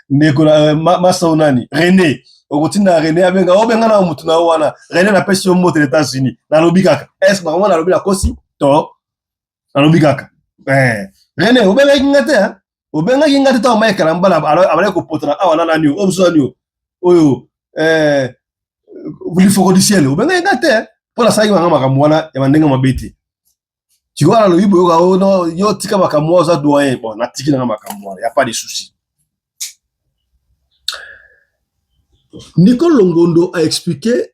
ndeko na masa onani René okotinda René abenga obenga na mutu na wana René na pesi yo moto États-Unis na lobi kaka est-ce que vraiment na lobi la kosi to na lobi kaka René obenga ngate hein obenga ngate ta Mai Kalamba abale ko potana awana nani obsonio oyo vuli foko du ciel obenga ngate hein pour la saï ngama makamwana ya mandenga mabeti tu vois le yibo yo no yo tika makamwa za doyen bon na tiki na makamwa y a pas de souci. Nicole Longondo a expliqué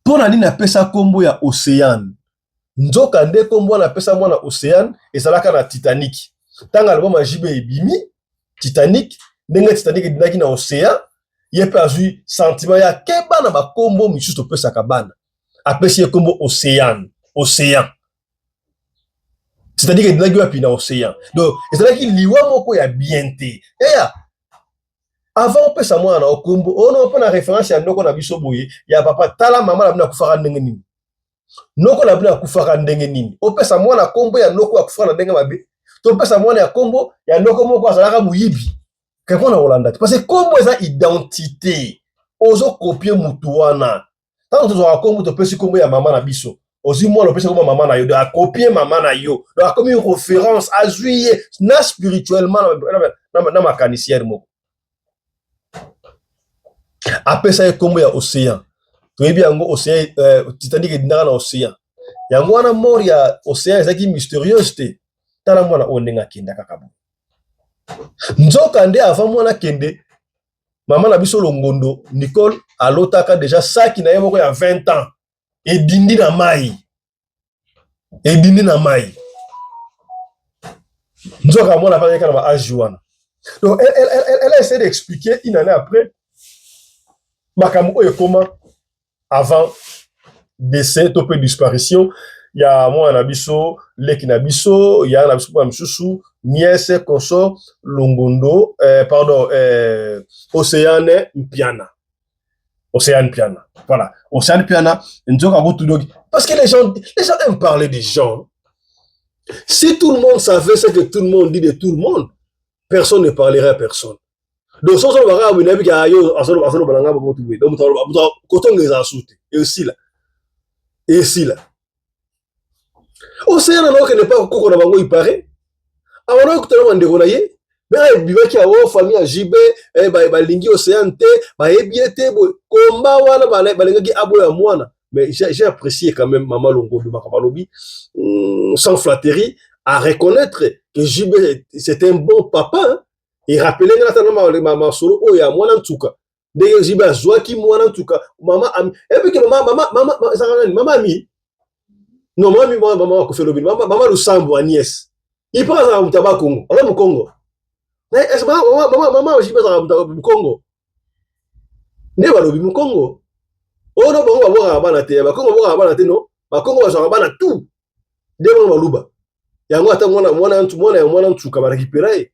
pour nani na pesa kombo ya Océane. Nzoka nde kombo na pesa mwana Océane ezalaka na Titanic. Tanga album ya JB ebimi Titanic, ndenge Titanic dinaki na Océan, yepe azui sentiment ya keba na bakombo misusu to pesa kabana. Apesi kombo Océane, Océan. C'est-à-dire que dinaki wapi na Océan. Donc, ezalaki liwa moko ya bienté. Eya avant pesa mwana okombo ono pe na référence ya ndoko na biso boye ya papa tala mama na bina kufaka ndenge nini noko na bina kufaka ndenge nini opesa mwana kombo ya ndoko ya kufaka ndenge mabe to pesa mwana ya kombo ya ndoko moko azalaka muyibi kako na Holanda parce que kombo eza identité ozo copier mutu wana tant to zo kombo to pesa kombo ya mama na biso ozi mwana pesa kombo mama na yo de a copier mama na yo de a comme une référence à juillet na spirituellement na makanisière moko. Après ça kombo ya Océan to yebi yango Océan Titanic edinaka na Océan yango wana mort ya Océan ezaki mystérieuse te tala mwana ondenga kenda kaka bo nzoka nde avant mwana kende mama na biso Longondo Nicole alotaka déjà saki na ye moko ya 20 ans edindi na mai nzoka mwana pa yeka na ba âge wana donc elle a essayé d'expliquer une année après makambo oyo comment avant décès to peu disparition ya mwana na biso leki na biso ya na biso pa msusu nièce consort Longondo Océane Piana voilà Océane Piana nzoka gotudogi parce que les gens aiment parler des gens Si tout le monde savait ce que tout le monde dit de tout le monde, personne ne parlerait à personne. Donc, si on va vous n'avez qu'à yo, à solo balanga pour tout. Donc, quand on les a sauté, et aussi là, Océan alors que n'est pas encore dans il paraît. Alors que tu as demandé mais bibaki a wo famille a JB ba lingi Océan te ba ebiete combat wana ba lengi abo ya mwana. Mais j'ai apprécié quand même Maman Longo de Makabalobi sans flatterie à reconnaître que JB c'est un bon papa. Hein? Et rappeler que maman solo oh ya mwana ntuka. De JB azwa ki mwana ntuka. Maman et puis que maman ami non maman ko fait lobby maman Lusambo Agnès. Il prend ça au tabac Congo. On au Congo. Mais est-ce maman JB ça au Congo. Ne ba lobby mu Congo. Oh non, on va voir à Banate, bah comment voir à Banate non, bah comment va voir à Banate tout, demande Malouba. Et à moi attends moi tu comme récupérer.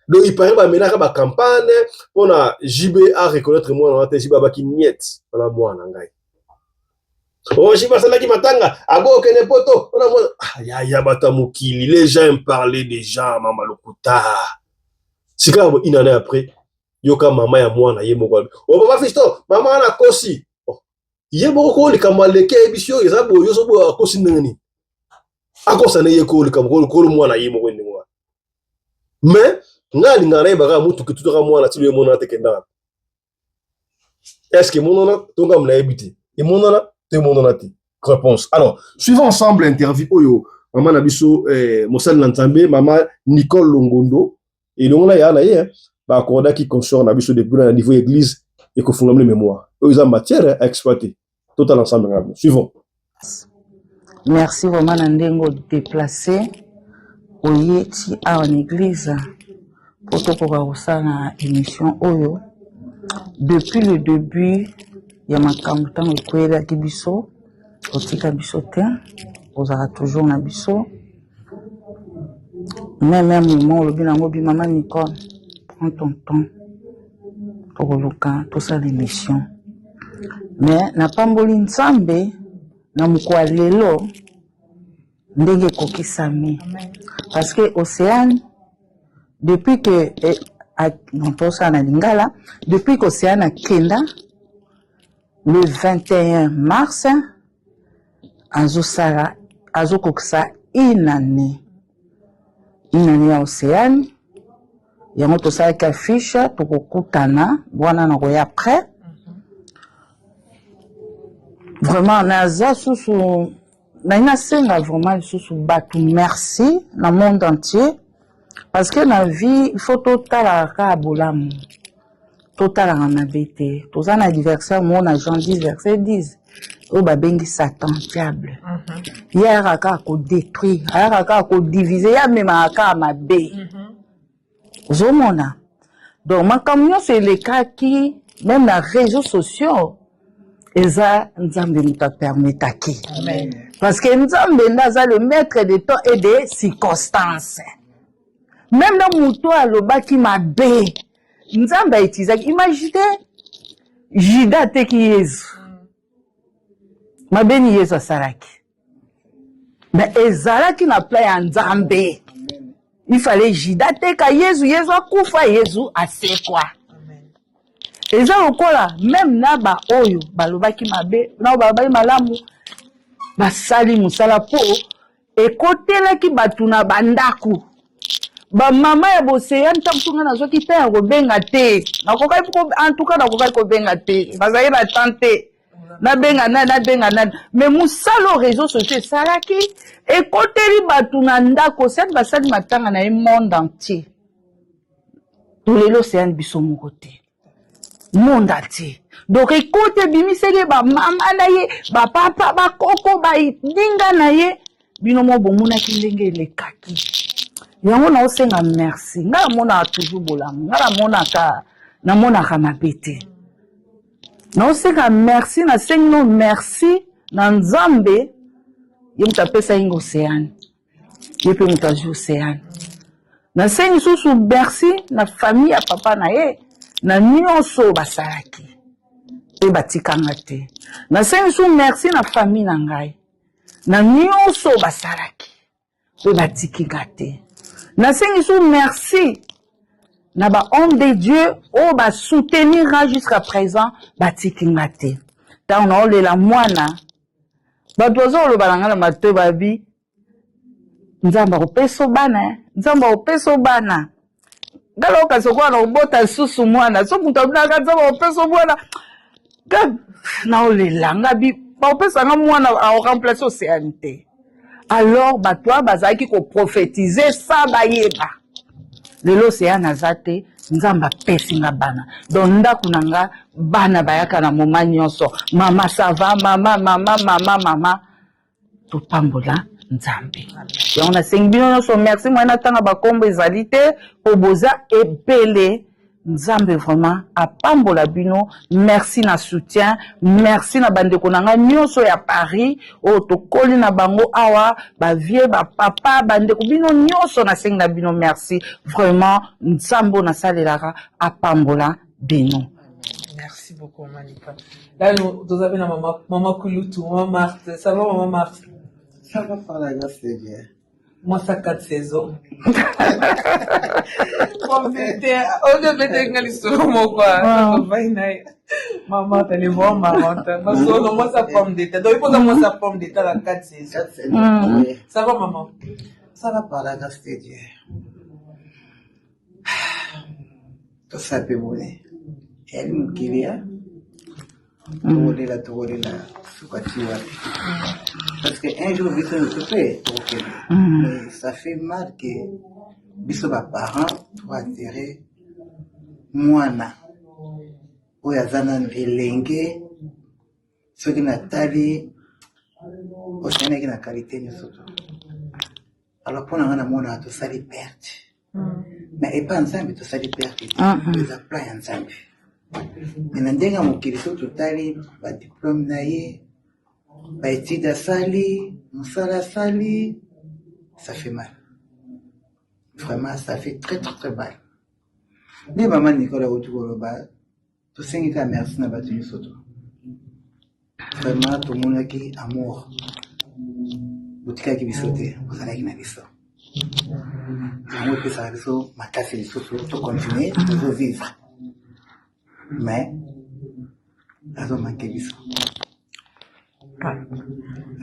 Donc il paraît bah maintenant bah campagne, on a JB à reconnaître moi on a JB bah qui niet, voilà moi nangai. Oh JB ça là qui m'attanga, abo kene poto, on a moi, ya batamukili, les gens aiment parler des gens mama lokuta. C'est clair une année après, yoka mama ya moi na yemo kwa. Oh papa fisto, mama na kosi. Ye boko li kamaleke ebisio ezabo yoso bo akosi nani akosa na ye ko li kamko ko mwana ye mo kwendi mwa mais ngali ngara ibaka mutu kitutoka mwana tilo mona tekenda est-ce que monona tonga mna ebiti et monona te monona ti réponse. Alors suivons ensemble l'interview oyo maman na biso Mosal Nantambe maman Nicole Longondo et longona ya na ye ba akorda qui consort na biso depuis na niveau église et ko fungam les mémoires ils ont matière à exploiter total ensemble. Suivons. Merci vraiment Nandengo déplacé au yeti à une église pour tout pour na émission oyo depuis le début ya makambuta ngokwela kibiso otika biso te ozara toujours na biso même moment le binango bi maman Nicole prends ton temps pour luka tout ça l'émission. Mais na pamboli nzambe na mukwa lelo ndenge kokisami parce que Océane depuis que ça na lingala depuis qu'Océane a kenda le 21 mars azokokisa une année ya Océane yango tosalaki affiche tokokutana bwana na koya après. Vraiment, naza susu, naina senga vraiment susu batu merci dans le monde entier parce que dans la vie il faut total à bolamu, total à nabete, tous un anniversaire mon agent 10 verset 10, au babengi Satan diable, hier aka ko détruire, hier aka ko diviser, ya même aka mabe, zomona. Donc ma camion c'est les cas qui même dans les réseaux sociaux Eza Nzambe nous t'a permis taki. Amen. Parce que Nzambe naza le maître des temps et des circonstances. Même dans mouto à l'oba qui m'a bé. Nzambe a utilisé. Imaginez, Jida te ki Yesu. Ma béni Yesu saraki. Mais Ezara qui n'a pas un Nzambe. Il fallait Jida te ka Yesu, Yesu a koufa Yesu a c'est quoi. Eza lokola même na ba oyo balobaki mabe na balobaki malamu basali musala po ekotelaki batu na bandaku ba mama ya boseyani takutunga nazoki te ya kobenga te nakokai en tout cas nakokai kobenga te bazali na tante nabenga nani mais musala réseaux sociaux salaki ekoteli batu na ndako sati basali matanga na monde entier lelo seyani biso moko te monde entier. Donc écoute bimisele ba mama na ye ba papa ba koko ba dinga na ye binomo bomuna ki ndenge le kaki yango na osenga merci ngala mona toujours bolamu ngala mona ka na mona ka mabete na osenga merci na sengo merci na Nzambe ye mutapesa ingo Océane ye pe mutaji Océane na sengi susu merci na famille ya papa na ye na nyonso basalaki e batikanga te na sengi su merci na famille na ngai na nyonso basalaki pe batikinga te. Nasengi so merci na ba homme de Dieu o ba soutenir jusqu'à présent batikinga te. Tant na olela mwana bato bazoloba na nga na matoi babi nzambe akopeso bana nzambe akopeso bana ngala okasokola na kobota susu mwana so mutu abinaka nzambe akopeso mwana na olela ngabi baopesanga mwana aoremplace Océane te. Alors bato bazalaki koprophétiser sa bayeba lelo Océane aza te nzambe apesinga bana donc ndako na nga bana bayaka na moma nyonso mama sava mama topambola nzambe yango nasengi bino nyonso merci mwana ntango bakombo ezali te po boza ebele nzambe vraiment apambola bino merci na soutien merci na bandeko na nga nyonso ya Paris oyo tokoli na bango awa bavie bapapa bandeko bino nyonso nasengi na bino merci vraiment nzambe nasalelaka apambola bino. Merci beaucoup, Maman Nicole. Là, nous avons la maman Kouloutou, maman Marthe. Ça va, maman Marthe? Ça va par la grâce de Dieu. Moi, ça 4 saisons. Pomme de terre. Oh, je vais te dire sur moi, quoi. Maman, t'es les bons, maman. Moi, ça pomme de terre. Donc, il faut que moi, ça pomme de terre à 4 saisons. 4 saisons. Ça va, maman? Ça va par la grâce de Dieu. Tout ça peut voler. Elle nous guérit. Parce qu'un jour, Bisso ne se fait. Mais ça fait mal que Bisso, ma parent, doit attirer Moana. Où il y a Zanan Vilenge, ceux qui n'ont pas dit, au Sénégal, qui n'a qualité de soto. Alors, pour nous, on a mon tout ça, les pertes. Mais pas ensemble, tout ça, les pertes. Ils appliquent ensemble. Mais ndenge mokiliso totali ba diplôme na ye ba étude sali musala sali ça fait mal vraiment ça fait très mal ni maman Nicolas Otugoloba to sengi ka merci na batu soto vraiment to monaki amour butika ki bisote kozala ki na biso amour que ça biso makasi biso to continuer to vivre. Mais, azo manqué biso.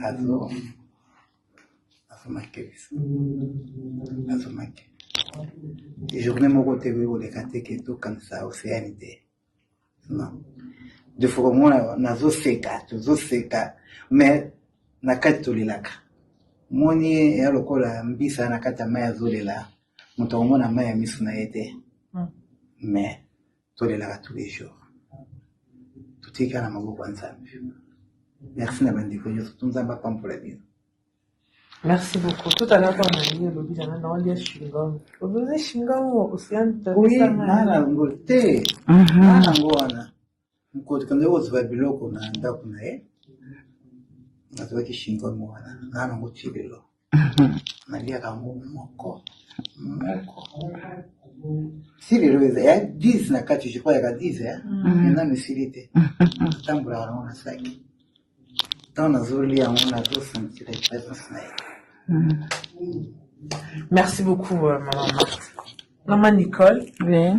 Azo manqué biso. Azo manqué. Et journée mon côté vous les caté que tout comme ça Océane non. De fois moi nazo seka, mais nakati tolelaka. Moni ya lokola mbisa nakata maya zolela. Muto mona maya misu na yete. Mais tous les jours. Tout est calme à mon ensemble. Merci Merci beaucoup. Tout à l'heure, on a dit le lobby d'un an, il y a Shingom. Vous avez Shingom au Océane? Oui, nana ngote. Nana ngwana. Ngote quand vous avez biloko na ndaku na ye. Nazo ki Shingom wana. Nana ngote bilo. Nalia kango moko. Si les roses, il y a 10 na kati, je crois, il y a 10, hein. Maintenant, mais s'il était. Tant que là, on a 5. Tant on a zoli, on a 2 cm. Merci beaucoup, maman Marthe. Maman Nicole. Oui.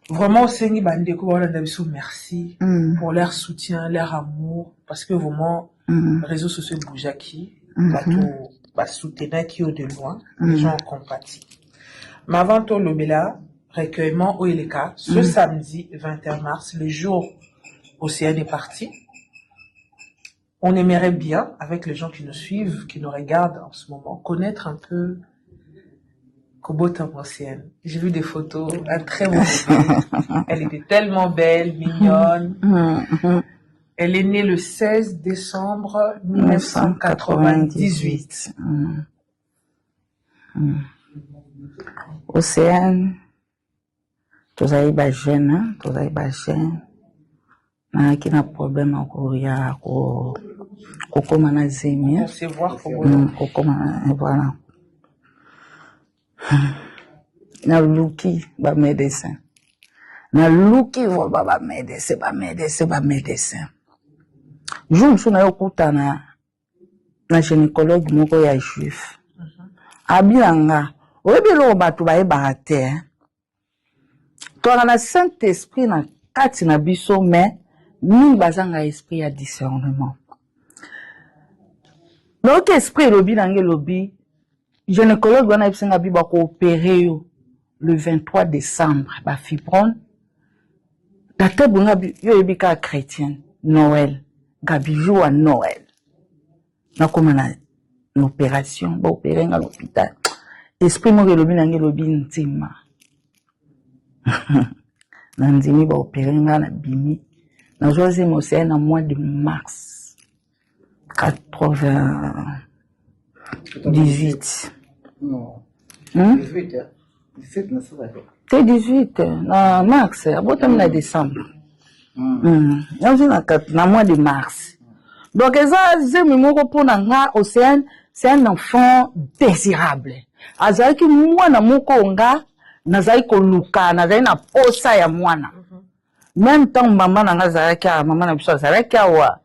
Vraiment, Seigneur Bandeko, voilà, merci pour leur soutien, leur amour, parce que vraiment, les réseaux sociaux bougaki, bah, soutenir qui au de loin, les gens compatis. Mais avant tout, le Bela, recueillement au Eleka, ce samedi 21 mars, le jour où Océane est parti. On aimerait bien, avec les gens qui nous suivent, qui nous regardent en ce moment, connaître un peu Kobota Océane. J'ai vu des photos, un très beau bébé. Elle était tellement belle, mignonne. Elle est née le 16 décembre 1998. Océane, tous les jeunes, qui n'a problème à courir, comment on a zémi, voilà. Na luki ba médecin, na luki ba médecin. Je me suis na gynécologue moko ya juif. Abilanga. Oyebi lo bato bayebaka te. Toka na Saint-Esprit na kati na biso mais mingi bazanga esprit ya discernement. Donc esprit lobi nange lobi gynécologue wana bisenga bi ba ko opérer yo le 23 décembre ba fibrone. Date bunga yo ebika chrétienne Noël. Gabi jour à Noël. Na comme na l'opération ba opérer à l'hôpital. Esprit mo lobi nange lobi ntima. Nandimi ba opérer na bimi. Na joie mo c'est en mois de mars 98. Non. 18, 17, non, ça va. C'est 18, na mars, abotam na décembre. Na mois de mars. Donc, Océane, c'est un enfant désirable. Azaki mwana moko nga, nazali ko luka, nazali na posa ya mwana. Même temps, maman na nazalaki, maman na biso azalaki awa.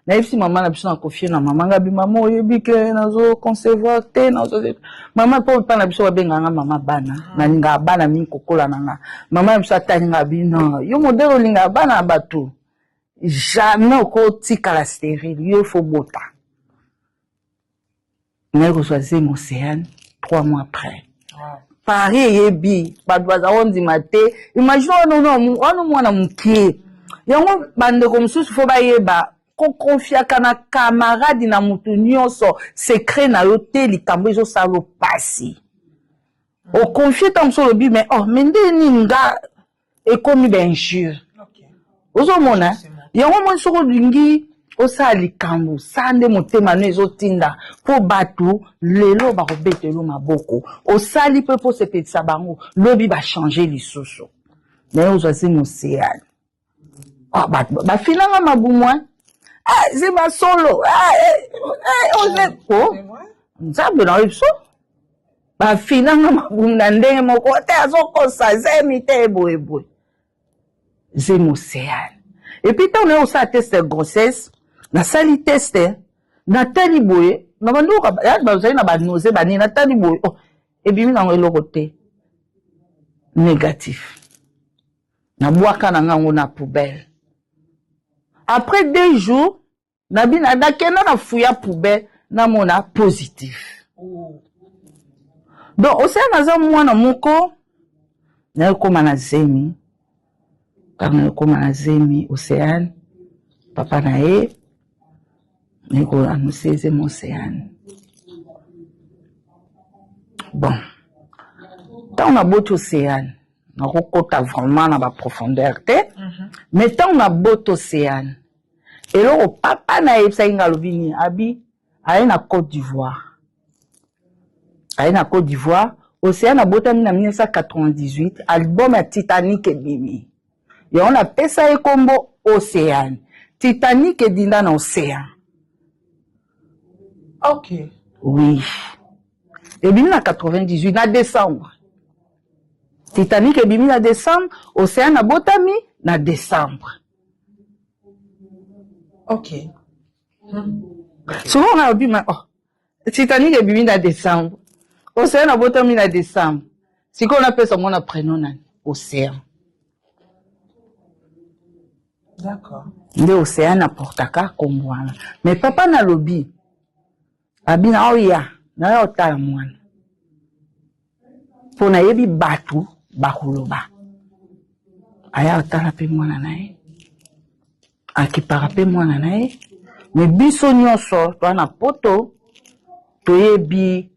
Na yebisi maman na biso na confier na maman ngabi maman oyebi ke nazo concevoir te nazo maman pa na biso babenga nga maman bana na linga bana mi kokola nanga maman na biso atani ngabi non yo modelo linga bana bato jamais ko tika la stérile yo faut bota na ko choisir mon Océane 3 mois après Paris yebi bato bazaondi mate imagine non mwana mukie yango bande comme sous faut ba yeba ko confiaka na camarade na mutu nyonso secret na yo te likambo ezo salo pasi o confie tam so lobi mais oh mende ninga e komi d'injure ozo mona yango mo soko lingi o sa likambo sande motema no ezo tinda po batu lelo ba robetelo maboko o sali pe po se petisa bango lobi ba changer lisusu mais ozo asi Océane ah ba finanga mabumwa ah, c'est ma solo. On est quoi? Ça veut dire ça. Bah finalement, vous n'avez mon côté à son conseil, c'est mité boy. C'est mon Océane. Et puis quand on est aussi à tester grossesse, na sali tester, na tali boy, na bandu ya vous avez na ba nausée ba ni na tali boy. Oh, et puis na ngelo côté négatif. Na boaka na ngango na poubelle. Après 2 jours, Nabina nakena na fouya poubelle na mona positif. Donc Océane naza mwana moko na koma na zemi. Kana koma na zemi Océane papa na ye neko annoncer mon Océane. Bon. Tant on a beau Océane, na kokota vraiment na ba profondeur te. Mais tant on a beau Océane, et là, papa na yebisa inga lobini abi aye na Côte d'Ivoire. Aye na Côte d'Ivoire, Océane a botami na 1998, album ya Titanic ebimi. Et on a pesa e kombo Océane. Titanic edinda na Océan. Ok. Oui. Ebimi na 98 na décembre. Titanic ebimi na décembre, Océane a botami na décembre. Ok. Souvent on a dit oh Titanic est bimi na décembre. Océane a botami na décembre. Si qu'on appelle ça mon prénom nan Océane. D'accord. Nde Océane apportaka kombwana. Mais papa na lobi. Abina oya na yo ta mwana. Pona yebi batu bakuloba. Aya otala pe mwana nae. Akipara pe mwana nae. Mais biso nyonso to na poto to yebi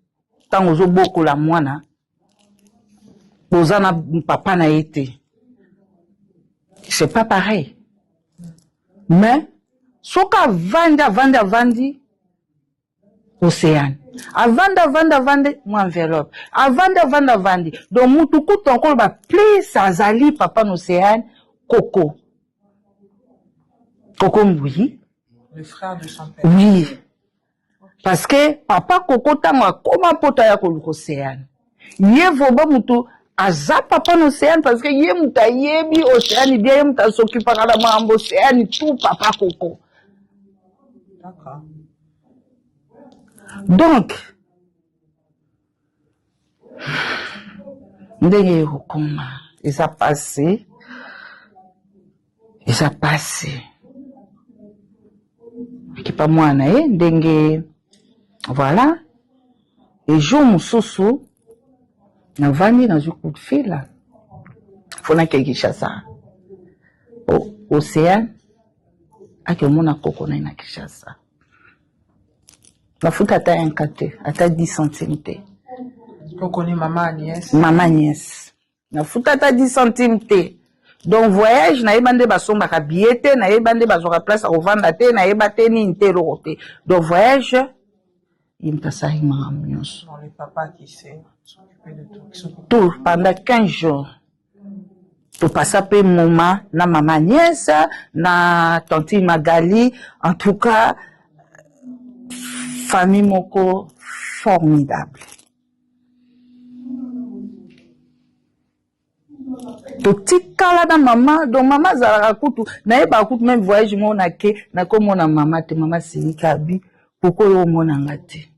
tango zo boko la mwana ozana papa na été. C'est pas pareil. Mais soka vandi Océane. Avandi mo enveloppe. Avandi. Donc mutuku tonko ba plus azali papa no Océane Coco. Coco oui. Le frère de son père. Oui. Parce que papa Coco tango akoma poto ya ko Océane. Ye voba mutu aza papa no Océane parce que ye muta yebi Océane bien muta s'occupe na mambo Océane tout papa Coco. D'accord. Donc ndenge ekokoma eza passé ekipa mwana ye ndenge voilà ejour mosusu navandi nazwi coup de fil fona ke Kinshasa Océane akemona koko na Kinshasa nafuta ata yanka te ata 10 centimes te Kokoni Mama Agnès. Mama Agnès. Nafuta ata 10 centimes te. Donc voyage na yeba nde basombaka billet te, na yeba nde bazoka place à revendre te, na yeba te ni nte loko te. Donc voyage imtasari makambo nyonso. Non, le papa qui sait s'occuper de tout. Tout pendant 15 jours. To passa pe moment na Mama Agnès, na tante Magali, en tout cas famille moko formidable. Totikala na mama, donc mama zalaka kutu, na yeba kutu même voyage mo na ke, na komona mama te, mama sinika abi, pourquoi yo mona ngate.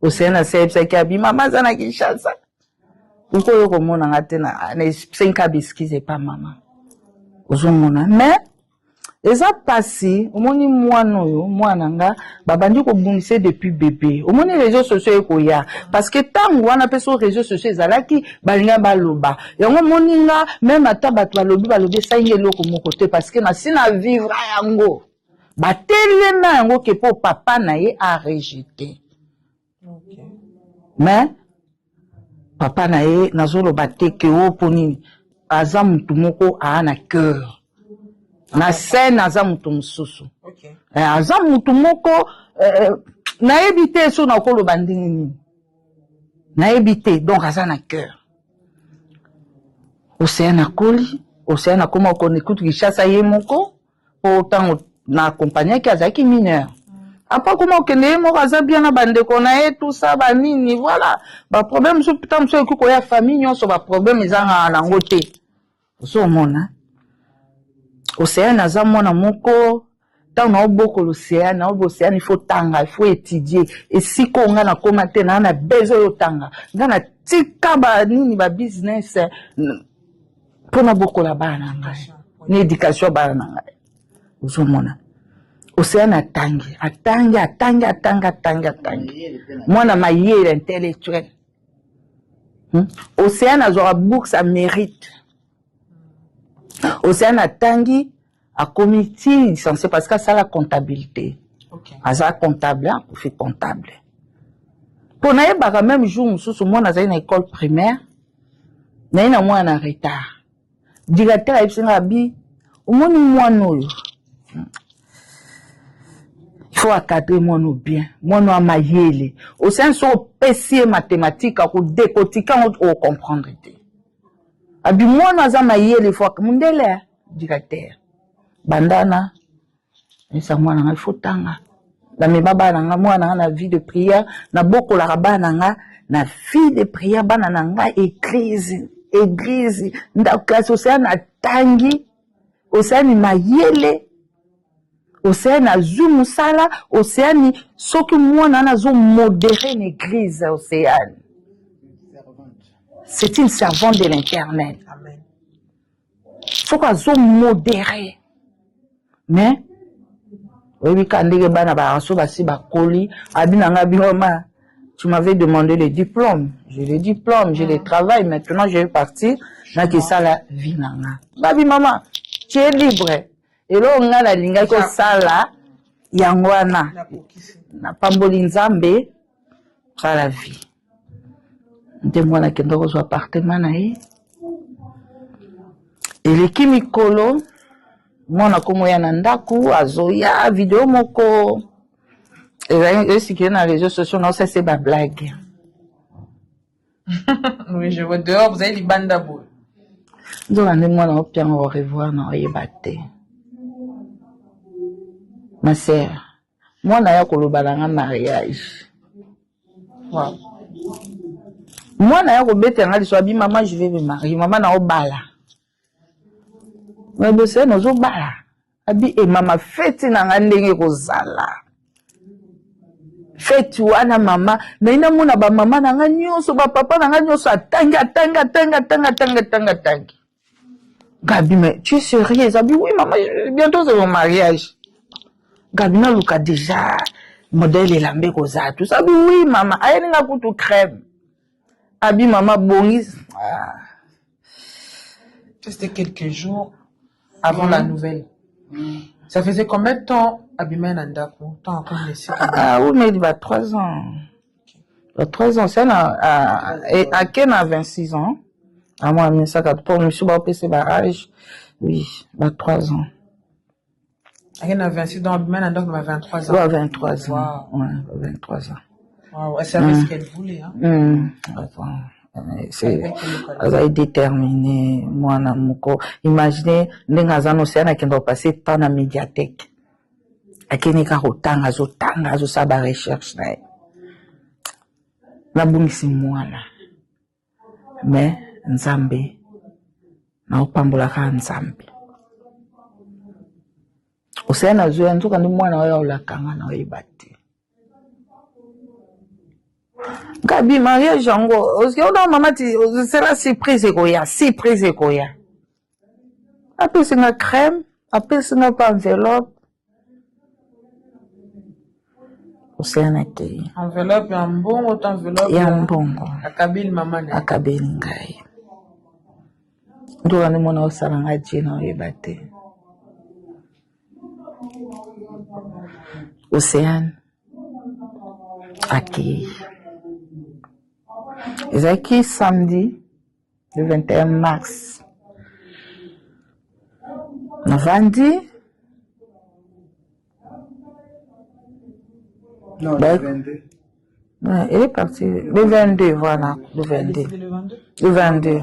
Océane a sebsa ki abi, mama zana Kinshasa. Pourquoi yo komona ngate na 5 biscuits c'est pas maman. Ozo mona, mais eza passé, omoni mwana oyo, mwana nga, babandi ko bungise depuis bébé. Omoni réseaux sociaux ekoya parce que tango wana peso réseaux sociaux ezalaki balinga baloba. Yango moni nga même ata bato balobi sainge loko moko te parce que na sina vivre yango. Batelema yango ke po papa na ye a rejeté. Okay. Mais papa na ye nazoloba te ke o poni aza mutu moko ana cœur. Na scène aza mutu mususu. Okay. Aza mutu moko na ebité so na kolo bandingi nini. Na ebité donc aza na cœur. Océane akoli, Océane akoma ko écoute Kinshasa ye moko autant na accompagner ki azaki mineur. Après comment okende moko aza bien na bandeko na ye tout ça ba nini voilà. Ba problème so putain so ko ya famille nyonso ba problème ezanga na ngote. So mona Océane aza mwana moko tant na oboko l'océane na océane il faut tanga il faut étudier et si ko nga na koma te na besoin yo tanga nga na tika ba nini ba business pona boko la bana ngai ni éducation bana ngai uzomona Océane atangi mwana mayele intellectuel Océane azora bourse à mérite. Océane atangi a comité licencié parce que ça la comptabilité. Okay. Aza comptable, hein, fait comptable. Pour naïe baka même jour sous moi na une école primaire, naïe na moi en retard. Directeur a ipsinga bi, au moins moi no. Il faut accadrer moi no bien, moi no amayele. Océane sont PC mathématiques à décortiquer on comprendre. Abi mwana za mayele fwa mundele directeur bandana esa mwana nga fotanga la me baba na nga mwana na vie de prière na boko la bana nga na vie de prière bana na nga église nda classe Océane atangi Océane mayele Océane azumu sala Océane soki mwana na zo modérer l'église Océane. C'est une servante de l'Éternel. Amen. Faut qu'on soit modéré. Mais, oui, quand les bana ba raso ba si ba koli, abinanga bioma, tu m'avais demandé le diplôme. J'ai le diplôme, j'ai le travail. Maintenant, je vais partir. Na ki sala vinanga. Babi maman, tu es libre. Et là, on a la linga ko sala yangwana. Na pamboli nzambe, la vie. Nde mwana kendo ko zo appartement na ye. Eleki mikolo mwana komo ya na ndaku azoya video moko ezali na réseaux sociaux non ça c'est ba blague. Oui, je vois dehors vous avez les bandes d'abord. Ndola nde mwana opia au revoir na oyeba te. Ma sœur, mwana ya koloba na mariage. Wow. Moi, na yako bete nga liso abi maman je vais me marier maman na obala. Mais bose no zo bala. Abi e mama feti na nga ndenge kozala. fête wana mama na ina mona ba mama na nga nyonso ba papa na nga nyonso atanga. Gabi, mais tu es sérieuse? Gabi, oui maman, bientôt c'est mon mariage. Gabi na luka déjà modèle elambe koza tout ça. Oui maman, ayeni nga kutu crème. Abi maman bongis. C'était quelques jours avant la nouvelle. Ça faisait combien de temps Abima Nandako? Ah oui, mais il va 3 ans. Il va 3 ans. C'est à Ken a 26 ans. À moi, mais ça, pour monsieur Baopé, barrage. Oui, il va 3 ans. À Ken a 26 ans, Abima Nandako a 23 ans. Ouais, 23 ans. Ouais, 23 ans. Wow, elle savait ce qu'elle voulait, hein. C'est déterminé moi na moko. Imaginez ndengazana océane qui doit passer temps na médiathèque. Akeni ka rotanga zo sa ba recherche na bungisi mwana. Mais Nzambe na opambola ka Nzambe. Océane zo yanzo kandi mwana oyo olakanga na oyibati. Gabi mariage yango oske ona mama ti c'est la surprise ekoya apesi nga crème apesi nga pa enveloppe osena te enveloppe ya mbongo to enveloppe ya mbongo akabili mama na akabili ngai ndo wana mona osala nga jina oyeba te Océane accueilli. Ezaki samedi, le 21 mars. Navandi. Non, le 22. Ouais, elle est partie le 22, voilà, le 22. Le 22.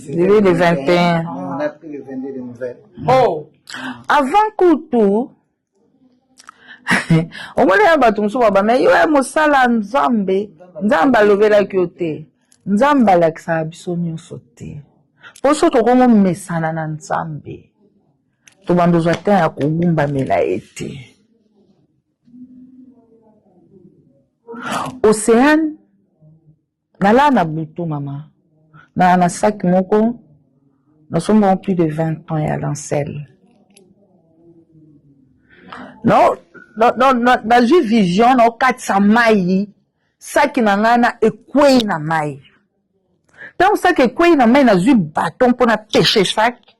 Le 21. On a pris le 22 de nouvelles. Oh! Avant Koutou, au moins ya bato mosusu baba mais yo ya mosala Nzambe alobelaki yo te Nzambe alakisaka biso nyonso te po so tokomo mesana na Nzambe tobanda ozwa te ya kogumbamela ye te. Océane nalaa na butu mama na saki moko nasomba plus de 20 ans ya lancelle. Non, na ju vision na okatisa mai saki na ngana ekwei na mai. Donc saki ekwei na mai na ju baton mpona pêcher saki.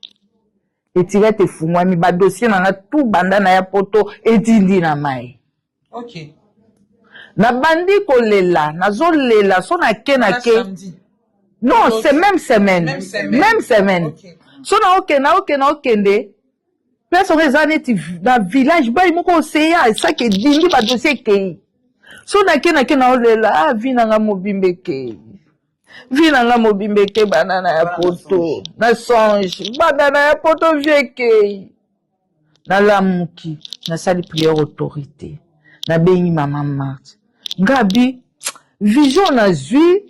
Etire te fungwami ba dossier na nga tout banda na ya poto etindi na mai. OK. Na bandi kolela, nazolela so na ke. Non, c'est même semaine. Même semaine. Okay. So na okende. Personne eza neti na village bayi moko oseya esaki edindi badossier ekei so nake na olela vi nanga mobimbe ekei vi nanga mobimbe ekei banana ya poto na songe banana ya poto vi ekei nalamuki nasali prière autorité nabengi mama Marthe Gabi vision nazwi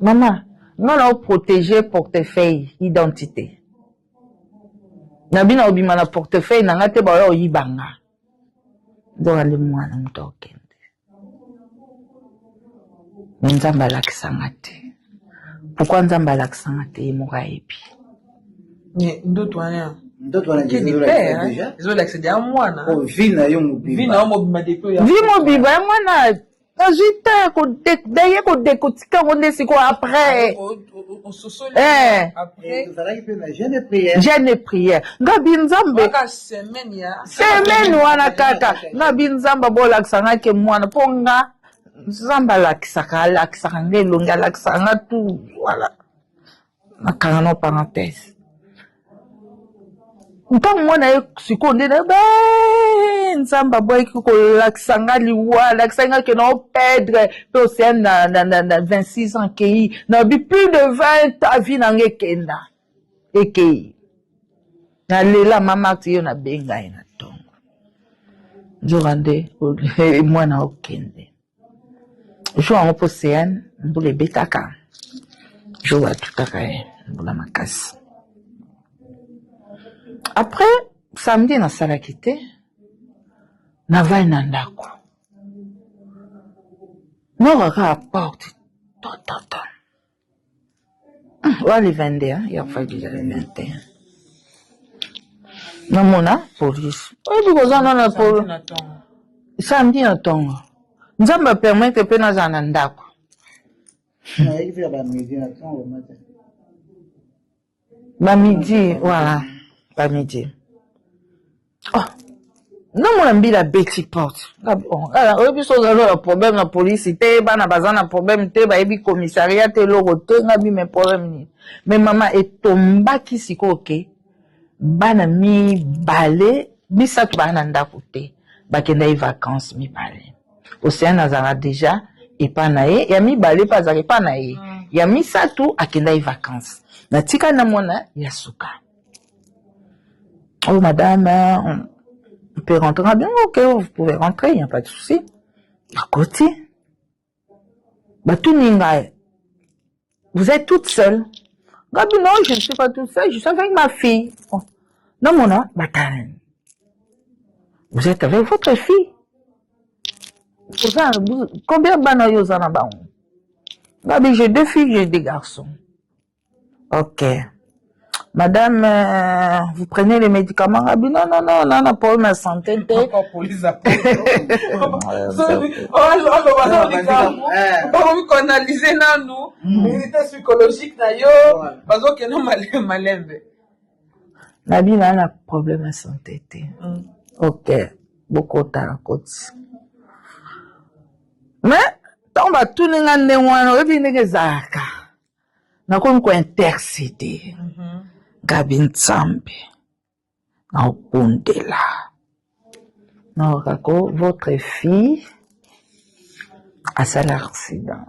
mama ngana oprotéger portefeuille identité Nabina obima na portefeuille na ngate ba yo yibanga. Ndo ale mwana mtokende. Nzamba alakisanga te. Pourquoi Nzamba alakisanga te moka epi? Mais ndoto wana. Ndoto wana déjà. Zo l'accéder à mwana. Oh, vina yo mobimba. Vina yo mobimba depuis ya. Vi mobimba ya mwana. Najita ko daye ko dekotika wonde siko après. Après, jeune prière. Ngabi Nzambe. Semaine wana kaka. Ngabi Nzamba bolakisanga ke mwana ponga. Nzamba alakisaka ngelongi alakisanga tout. Voilà. Nakanga no parenthèse. Ntango mwana ye siko nde na Nzamba boy ko lakisanga liwa lakisanga ke no perdre pe Océane na 26 ans kei na bi plus de 20 ans vie na ngekenda ekei na lela mama tiyo na benga ina tongo njorande mwana okende jo en Océane mbule betaka jo wa tutaka mbula makasi. Après samedi na salaki te na vai na ndako Non, à porte. Tant. Ouais, les 21, il y a fallu les 21. Non, mon police. Oui, because on a police. Samedi na tongo. Nzamba permettre pe na zana ndako. Ba midi, voilà. Ba midi. Oh. Non, mon ami la Betty porte. Alors, oui, so la problème la police, te ba na bazana problème te ba ebi commissariat te lo rote ngabi mais problème ni. Mais maman est tomba ki sikoke. Bana mi balé, bisa tu ba na ndako te. Ba kenda i vacances mi balé. Océan nazara déjà et pas nae, ya mi balé pas zare pas nae. Ya mi satu akenda i vacances. Na tika na mona ya suka. Oh madame, on peut rentrer. Ah bien, ok, vous pouvez rentrer, il n'y a pas de souci. À côté. Bah, tout n'ingaye. Vous êtes toute seule. Gabi, non, je ne suis pas toute seule, je suis avec ma fille. Oh. Non, mon nom, bah, vous êtes avec votre fille. Combien de bananes vous en avez? Gabi, j'ai 2 filles, j'ai 2 garçons. Ok. Madame, vous prenez les médicaments? Non, pour ma santé. Police a on analyser nous, militaire psychologique d'ailleurs, parce que nous malembe. La vie a un problème de santé. Ok, beaucoup de temps. Mais, on va tout le monde, on va zaka. Na ko intercéder. Gabi Nzambe. Na opondela. Na okako votre fille a fait l'accident.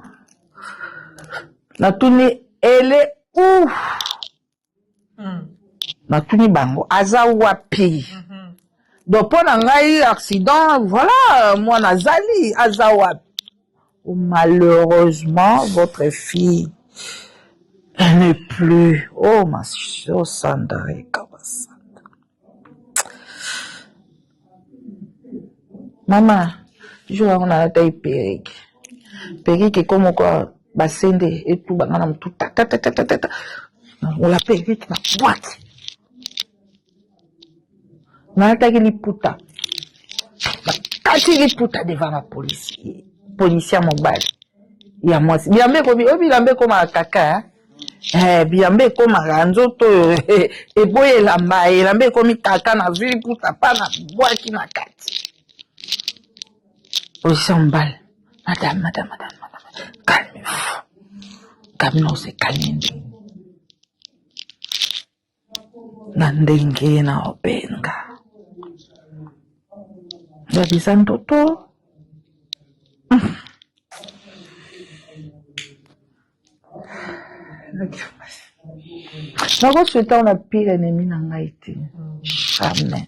Na tuni elle est où? Na tuni bango aza wapi. Donc pour ngai accident, voilà, moi nazali aza wapi. Malheureusement, votre fille elle n'est plus. Oh, ma chère Sandra Kabasanda. Maman, je vais en aller taille Périg. Périg est comme quoi, basende et tout, banana tout, on l'appelle vite la boîte. On attaque les puta. Cacher les puta devant la police. Policier mobile. Il y a moi. Biambe comme un caca, biambe comme un ranzo to et boye lamba et lambe comme caca na vie pour ta pas na bois qui na kati. Policier mobile. Madame. Calmez-vous. Calmez-vous, c'est calme. Nandenge na openga. Jabisan toto. Nako souhaite on a pire ennemi na ngai te. Jamais.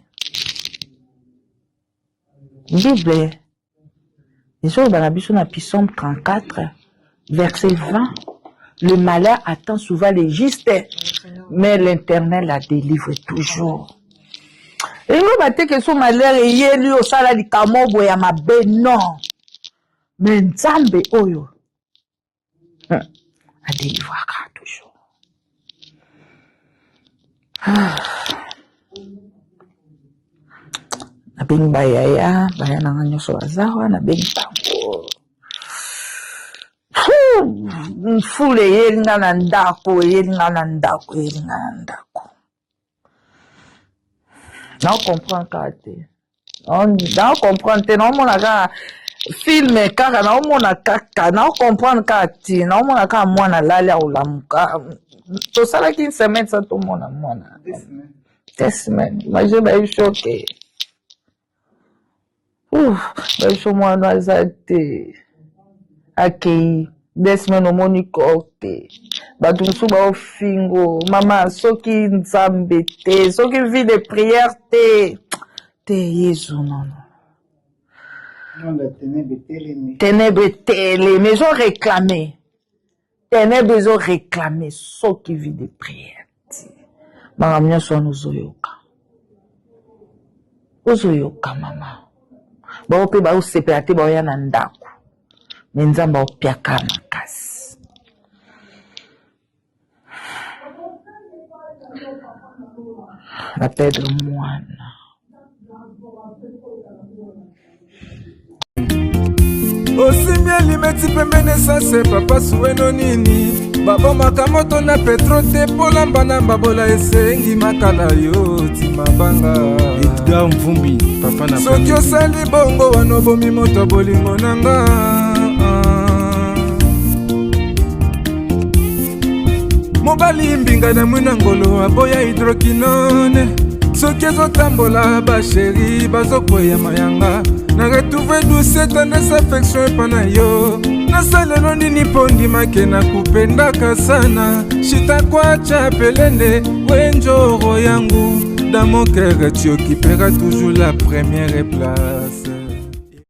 Bible. Les banabiso na Psaume 34, verset 20. Le malheur attend souvent les justes, mais l'Éternel la délivre toujours. Et nous battons que son malheur est yélu au sala di kamobo ya mabe non. Mais Nzambe oyo a délivré toujours. Na bengi baya nanga nyonso bazawa na bengi tango. Mfule yelinga na ndako. Non comprendre kate. Non comprendre te non mona film kaka na omona kaka na comprendre kati na omona kaka mwana lali olamuka. To sala ki semaine sa to mona. Des semaines. Mais je vais choquer. Mais je moi no azate. Akei des semaines omoni kote. Batu musu ba ofingo. Mama soki Nzambe te, soki vie de prière te. Te Yesu non. Ténèbres télé, mais ils ont réclamé. Ténèbres, ils ont réclamé ce qui vit de prière. Maman, nous oyoka. Ozoyoka, maman. Ba ope ba osepelate ba oya na ndako. me nzambe aopiaka makasi. Na Pedro mwana osimbi elimeti pembeni sase papa suweno nini babomaka moto na petro te polamba na mbabola esengi makala yo timabanga Edgar Mvumbi papa na soki osali bongo wana obomi moto bolingo nanga mobali mbinga na mwina ngolo aboya hydroquinone soki ezotambola basheri bazokweya mayanga na retrouve douce tendresse affection epa na yo nasalelo nini mpo ndimake na kupendaka sana shitakwacha pelende wenjoro yangu dans mon cœur tu occuperas toujours la première place.